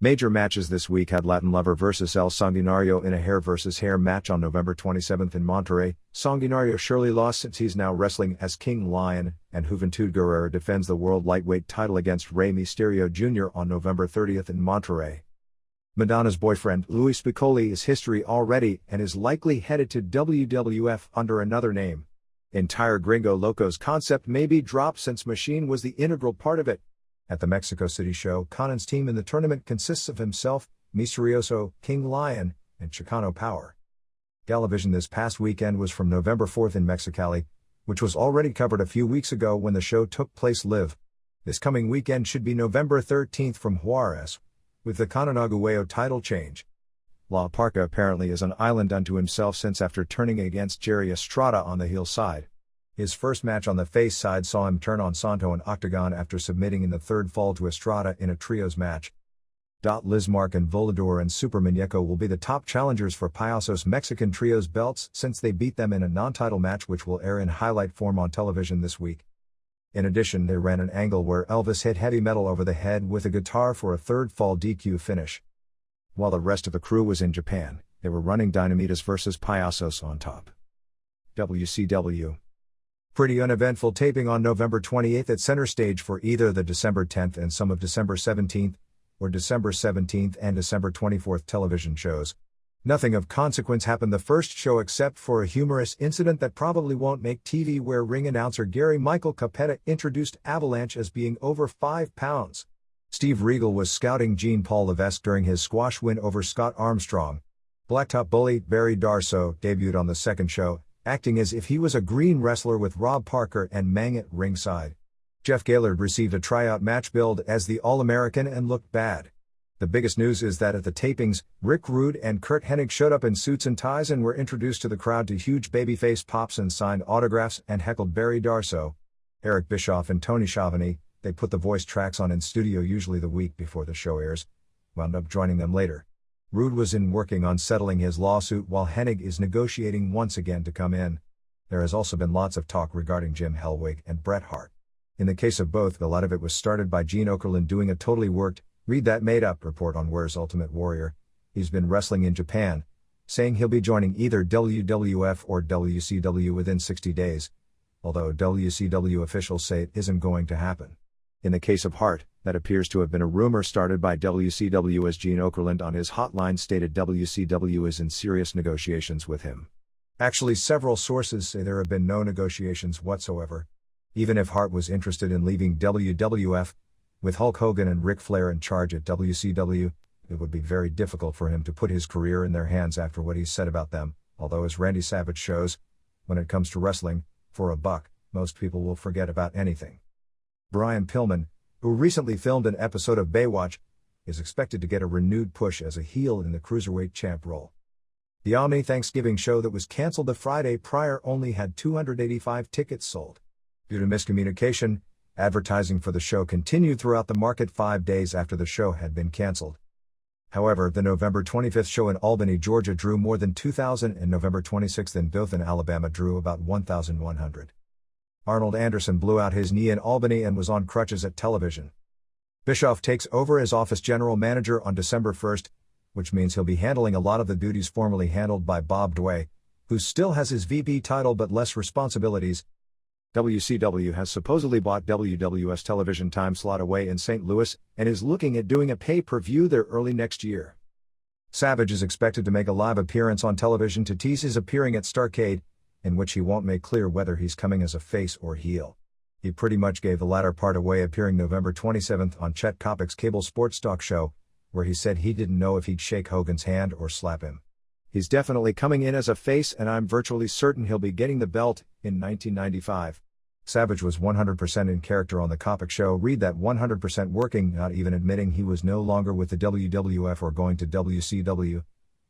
Speaker 1: Major matches this week had Latin Lover vs El Sanguinario in a hair versus hair match on November 27th in Monterrey. Sanguinario surely lost since he's now wrestling as King Lion, and Juventud Guerrero defends the world lightweight title against Rey Mysterio Jr. on November 30th in Monterrey. Madonna's boyfriend, Luis Piccoli, is history already and is likely headed to WWF under another name. Entire Gringo Locos concept may be dropped since Machine was the integral part of it. At the Mexico City show, Conan's team in the tournament consists of himself, Misterioso, King Lion, and Chicano Power. Galavision this past weekend was from November 4th in Mexicali, which was already covered a few weeks ago when the show took place live. This coming weekend should be November 13th from Juarez, with the Conan Aguayo title change. La Parka apparently is an island unto himself since after turning against Jerry Estrada on the heel side. His first match on the face side saw him turn on Santo in Octagon after submitting in the third fall to Estrada in a trios match. Lizmark and Volador and Super Muñeco will be the top challengers for Payasos Mexican Trios belts since they beat them in a non-title match which will air in highlight form on television this week. In addition, they ran an angle where Elvis hit Heavy Metal over the head with a guitar for a third fall DQ finish. While the rest of the crew was in Japan, they were running Dynamitas vs Payasos on top. WCW. Pretty uneventful taping on November 28th at Center Stage for either the December 10th and some of December 17th, or December 17th and December 24th television shows. Nothing of consequence happened the first show except for a humorous incident that probably won't make TV where ring announcer Gary Michael Capetta introduced Avalanche as being over 5 pounds. Steve Regal was scouting Jean-Paul Levesque during his squash win over Scott Armstrong. Blacktop Bully Barry Darsow debuted on the second show, acting as if he was a green wrestler with Rob Parker and Mang at ringside. Jeff Gaylord received a tryout match billed as the All-American and looked bad. The biggest news is that at the tapings, Rick Rude and Kurt Hennig showed up in suits and ties and were introduced to the crowd to huge babyface pops and signed autographs and heckled Barry Darsow. Eric Bischoff and Tony Schiavone, they put the voice tracks on in studio usually the week before the show airs, wound up joining them later. Rude was in working on settling his lawsuit while Hennig is negotiating once again to come in. There has also been lots of talk regarding Jim Hellwig and Bret Hart. In the case of both, a lot of it was started by Gene Okerlund doing a totally worked, read that made-up report on Where's Ultimate Warrior. He's been wrestling in Japan, saying he'll be joining either WWF or WCW within 60 days, although WCW officials say it isn't going to happen. In the case of Hart, that appears to have been a rumor started by WCW as Gene Okerlund on his hotline stated WCW is in serious negotiations with him. Actually, several sources say there have been no negotiations whatsoever. Even if Hart was interested in leaving WWF, with Hulk Hogan and Ric Flair in charge at WCW, it would be very difficult for him to put his career in their hands after what he's said about them, although as Randy Savage shows, when it comes to wrestling, for a buck, most people will forget about anything. Brian Pillman, who recently filmed an episode of Baywatch, is expected to get a renewed push as a heel in the Cruiserweight champ role. The Omni Thanksgiving show that was canceled the Friday prior only had 285 tickets sold. Due to miscommunication, advertising for the show continued throughout the market 5 days after the show had been canceled. However, the November 25th show in Albany, Georgia drew more than 2,000 and November 26th in Dothan, Alabama drew about 1,100. Arnold Anderson blew out his knee in Albany and was on crutches at television. Bischoff takes over as office general manager on December 1st, which means he'll be handling a lot of the duties formerly handled by Bob Dway, who still has his VP title but less responsibilities. WCW has supposedly bought WWS television time slot away in St. Louis and is looking at doing a pay-per-view there early next year. Savage is expected to make a live appearance on television to tease his appearing at Starrcade, in which he won't make clear whether he's coming as a face or heel. He pretty much gave the latter part away, appearing November 27th on Chet Kopic's cable sports talk show, where he said he didn't know if he'd shake Hogan's hand or slap him. He's definitely coming in as a face, and I'm virtually certain he'll be getting the belt in 1995. Savage was 100% in character on the Kopic show. Read that 100% working, not even admitting he was no longer with the WWF or going to WCW,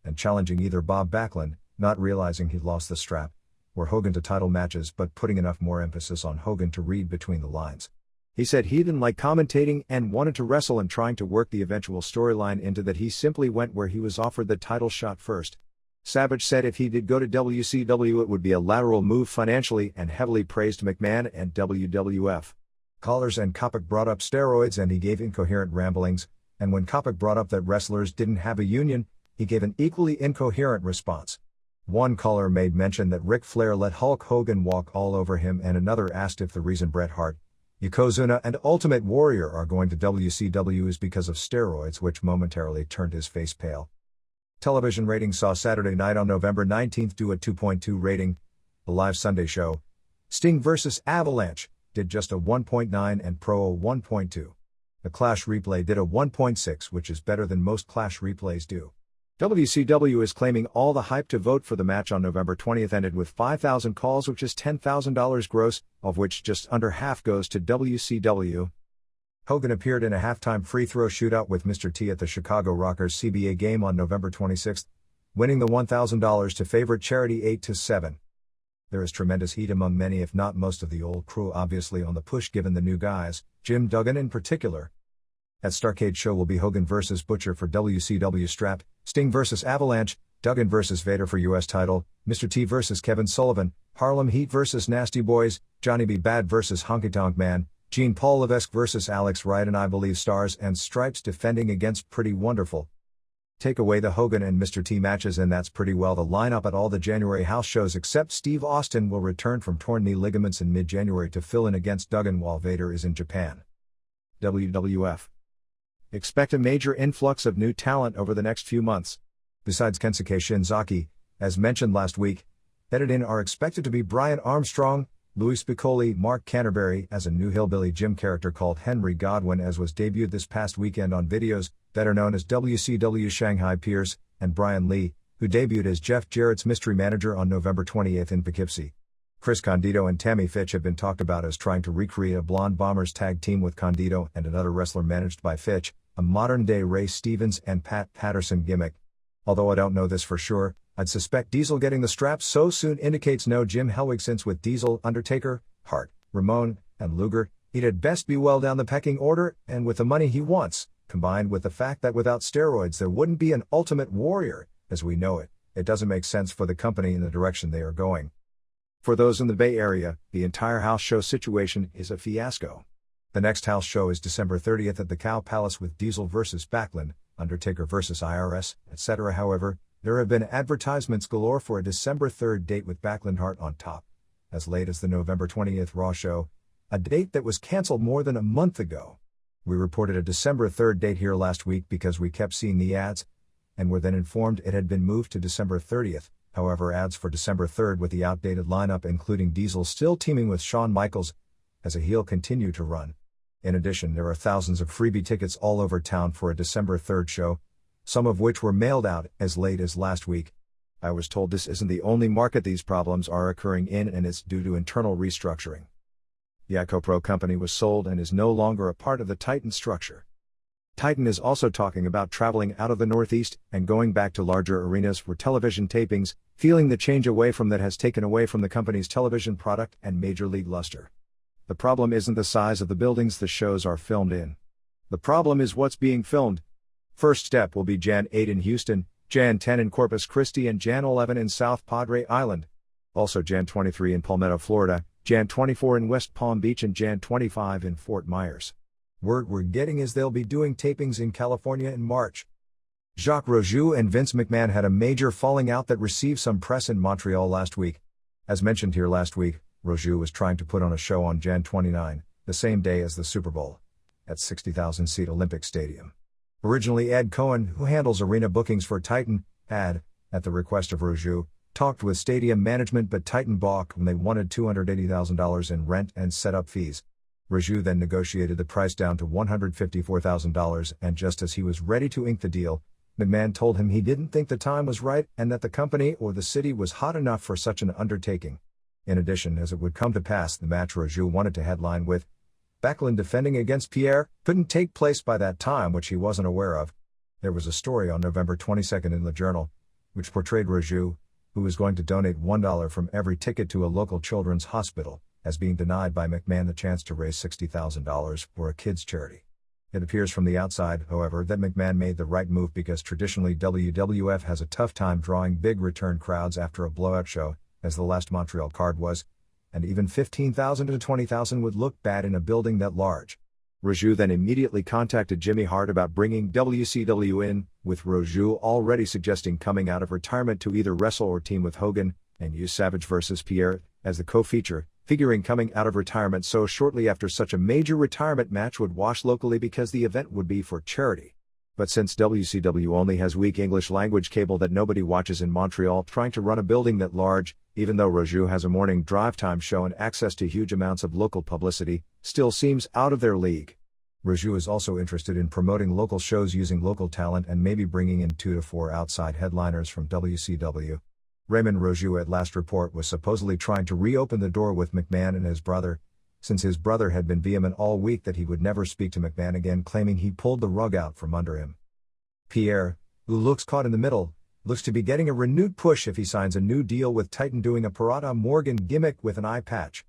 Speaker 1: and challenging either Bob Backlund, not realizing he'd lost the strap, or Hogan to title matches, but putting enough more emphasis on Hogan to read between the lines. He said he didn't like commentating and wanted to wrestle, and trying to work the eventual storyline into that he simply went where he was offered the title shot first. Savage said if he did go to WCW it would be a lateral move financially, and heavily praised McMahon and WWF. Callers and Kopic brought up steroids and he gave incoherent ramblings, and when Kopic brought up that wrestlers didn't have a union, he gave an equally incoherent response. One caller made mention that Ric Flair let Hulk Hogan walk all over him, and another asked if the reason Bret Hart, Yokozuna and Ultimate Warrior are going to WCW is because of steroids, which momentarily turned his face pale. Television ratings saw Saturday Night on November 19th do a 2.2 rating. The live Sunday show, Sting vs. Avalanche, did just a 1.9 and Pro a 1.2. The Clash replay did a 1.6, which is better than most Clash replays do. WCW is claiming all the hype to vote for the match on November 20th ended with 5,000 calls, which is $10,000 gross, of which just under half goes to WCW. Hogan appeared in a halftime free throw shootout with Mr. T at the Chicago Rockers CBA game on November 26, winning the $1,000 to favorite charity 8-7. There is tremendous heat among many, if not most of the old crew, obviously on the push given the new guys, Jim Duggan in particular. At Starrcade show will be Hogan vs. Butcher for WCW strap, Sting vs. Avalanche, Duggan vs. Vader for US title, Mr. T vs. Kevin Sullivan, Harlem Heat vs. Nasty Boys, Johnny B. Bad vs. Honky Tonk Man, Jean Paul Levesque vs. Alex Wright, and I Believe Stars and Stripes defending against Pretty Wonderful. Take away the Hogan and Mr. T matches and that's pretty well the lineup at all the January house shows, except Steve Austin will return from torn knee ligaments in mid-January to fill in against Duggan while Vader is in Japan. WWF. Expect a major influx of new talent over the next few months. Besides Kensuke Shinzaki, as mentioned last week, headed in are expected to be Brian Armstrong, Louis Piccoli, Mark Canterbury as a new Hillbilly Jim character called Henry Godwin, as was debuted this past weekend on videos, better known as WCW Shanghai Pierce, and Brian Lee, who debuted as Jeff Jarrett's mystery manager on November 28th in Poughkeepsie. Chris Condito and Tammy Fitch have been talked about as trying to recreate a Blonde Bombers tag team with Condito and another wrestler managed by Fitch, a modern-day Ray Stevens and Pat Patterson gimmick. Although I don't know this for sure, I'd suspect Diesel getting the strap so soon indicates no Jim Hellwig, since with Diesel, Undertaker, Hart, Ramon, and Luger, he'd at best be well down the pecking order, and with the money he wants, combined with the fact that without steroids there wouldn't be an Ultimate Warrior, as we know it, it doesn't make sense for the company in the direction they are going. For those in the Bay Area, the entire house show situation is a fiasco. The next house show is December 30th at the Cow Palace with Diesel vs. Backlund, Undertaker vs. IRS, etc. However, there have been advertisements galore for a December 3rd date with Backlund Hart on top, as late as the November 20th Raw show, a date that was cancelled more than a month ago. We reported a December 3rd date here last week because we kept seeing the ads, and were then informed it had been moved to December 30th. However, ads for December 3rd with the outdated lineup, including Diesel still teaming with Shawn Michaels as a heel, continue to run. In addition, there are thousands of freebie tickets all over town for a December 3rd show, some of which were mailed out as late as last week. I was told this isn't the only market these problems are occurring in, and it's due to internal restructuring. The IcoPro company was sold and is no longer a part of the Titan structure. Titan is also talking about traveling out of the Northeast and going back to larger arenas for television tapings, feeling the change away from that has taken away from the company's television product and major league luster. The problem isn't the size of the buildings the shows are filmed in. The problem is what's being filmed. First step will be Jan 8 in Houston, Jan 10 in Corpus Christi, and Jan 11 in South Padre Island. Also Jan 23 in Palmetto, Florida, Jan 24 in West Palm Beach and Jan 25 in Fort Myers. Word we're getting is they'll be doing tapings in California in March. Jacques Rougeau and Vince McMahon had a major falling out that received some press in Montreal last week. As mentioned here last week, Rougeau was trying to put on a show on Jan 29, the same day as the Super Bowl, at 60,000-seat Olympic Stadium. Originally Ed Cohen, who handles arena bookings for Titan, had, at the request of Rougeau, talked with stadium management, but Titan balked when they wanted $280,000 in rent and setup fees. Rougeau then negotiated the price down to $154,000, and just as he was ready to ink the deal, McMahon told him he didn't think the time was right and that the company or the city was hot enough for such an undertaking. In addition, as it would come to pass, the match Rougeau wanted to headline with, Backlund defending against Pierre, couldn't take place by that time, which he wasn't aware of. There was a story on November 22 in the Journal, which portrayed Rougeau, who was going to donate $1 from every ticket to a local children's hospital, as being denied by McMahon the chance to raise $60,000 for a kids' charity. It appears from the outside, however, that McMahon made the right move because traditionally WWF has a tough time drawing big return crowds after a blowout show, as the last Montreal card was, and even 15,000 to 20,000 would look bad in a building that large. Rougeau then immediately contacted Jimmy Hart about bringing WCW in, with Rougeau already suggesting coming out of retirement to either wrestle or team with Hogan, and use Savage vs. Pierre as the co-feature, figuring coming out of retirement so shortly after such a major retirement match would wash locally because the event would be for charity. But since WCW only has weak English language cable that nobody watches in Montreal, trying to run a building that large, even though Rougeau has a morning drive time show and access to huge amounts of local publicity, still seems out of their league. Rougeau is also interested in promoting local shows using local talent and maybe bringing in 2 to 4 outside headliners from WCW. Raymond Rougeau at last report was supposedly trying to reopen the door with McMahon and his brother, since his brother had been vehement all week that he would never speak to McMahon again, claiming he pulled the rug out from under him. Pierre, who looks caught in the middle, looks to be getting a renewed push if he signs a new deal with Titan, doing a Parada Morgan gimmick with an eye patch.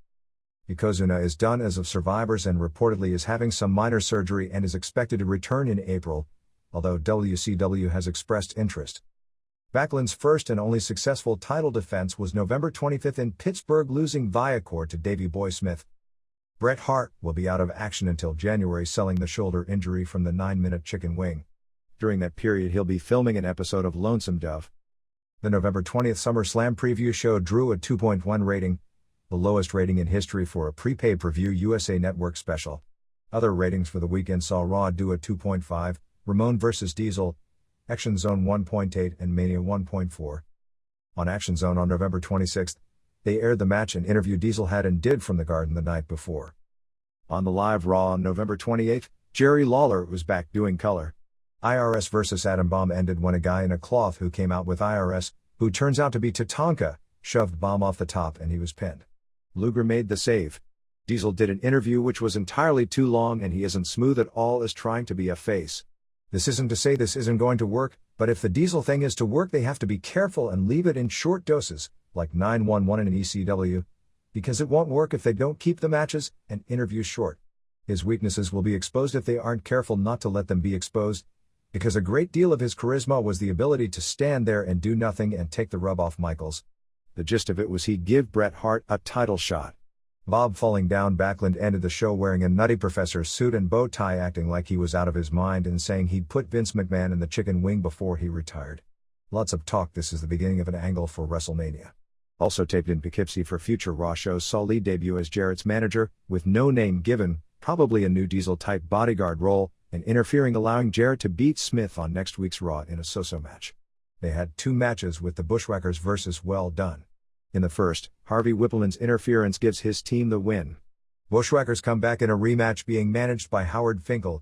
Speaker 1: Yokozuna is done as of Survivors and reportedly is having some minor surgery and is expected to return in April, although WCW has expressed interest. Backlund's first and only successful title defense was November 25 in Pittsburgh, losing via core to Davey Boy Smith. Bret Hart will be out of action until January, selling the shoulder injury from the 9-minute chicken wing. During that period he'll be filming an episode of Lonesome Dove. The November 20 SummerSlam preview show drew a 2.1 rating, the lowest rating in history for a pre-pay-per-view USA Network special. Other ratings for the weekend saw Raw do a 2.5, Ramon vs. Diesel, Action Zone 1.8 and Mania 1.4. On Action Zone on November 26, they aired the match and interview Diesel had and did from the Garden the night before. On the live Raw on November 28, Jerry Lawler was back doing color. IRS vs. Adam Bomb ended when a guy in a cloth who came out with IRS, who turns out to be Tatanka, shoved Bomb off the top and he was pinned. Luger made the save. Diesel did an interview which was entirely too long and he isn't smooth at all as trying to be a face. This isn't to say this isn't going to work, but if the Diesel thing is to work they have to be careful and leave it in short doses, like 911 in ECW, because it won't work if they don't keep the matches and interviews short. His weaknesses will be exposed if they aren't careful not to let them be exposed, because a great deal of his charisma was the ability to stand there and do nothing and take the rub off Michaels. The gist of it was he'd give Bret Hart a title shot. Bob falling down. Backlund ended the show wearing a Nutty Professor suit and bow tie, acting like he was out of his mind and saying he'd put Vince McMahon in the chicken wing before he retired. Lots of talk. This is the beginning of an angle for WrestleMania. Also taped in Poughkeepsie for future Raw shows saw Lee debut as Jarrett's manager, with no name given, probably a new Diesel-type bodyguard role, and interfering, allowing Jarrett to beat Smith on next week's Raw in a so-so match. They had 2 matches with the Bushwhackers versus Well Done. In the first, Harvey Whippleman's interference gives his team the win. Bushwhackers come back in a rematch being managed by Howard Finkel,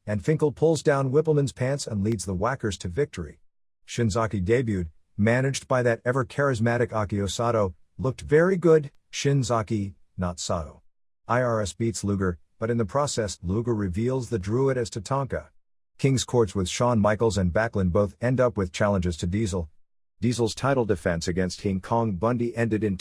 Speaker 1: and Finkel pulls down Whippleman's pants and leads the Whackers to victory. Shinzaki debuted, managed by that ever-charismatic Akio Sato, looked very good, Shinzaki, not Sato. IRS beats Luger, but in the process Luger reveals the Druid as Tatanka. King's Courts with Shawn Michaels and Backlund both end up with challenges to Diesel. Diesel's title defense against King Kong Bundy ended in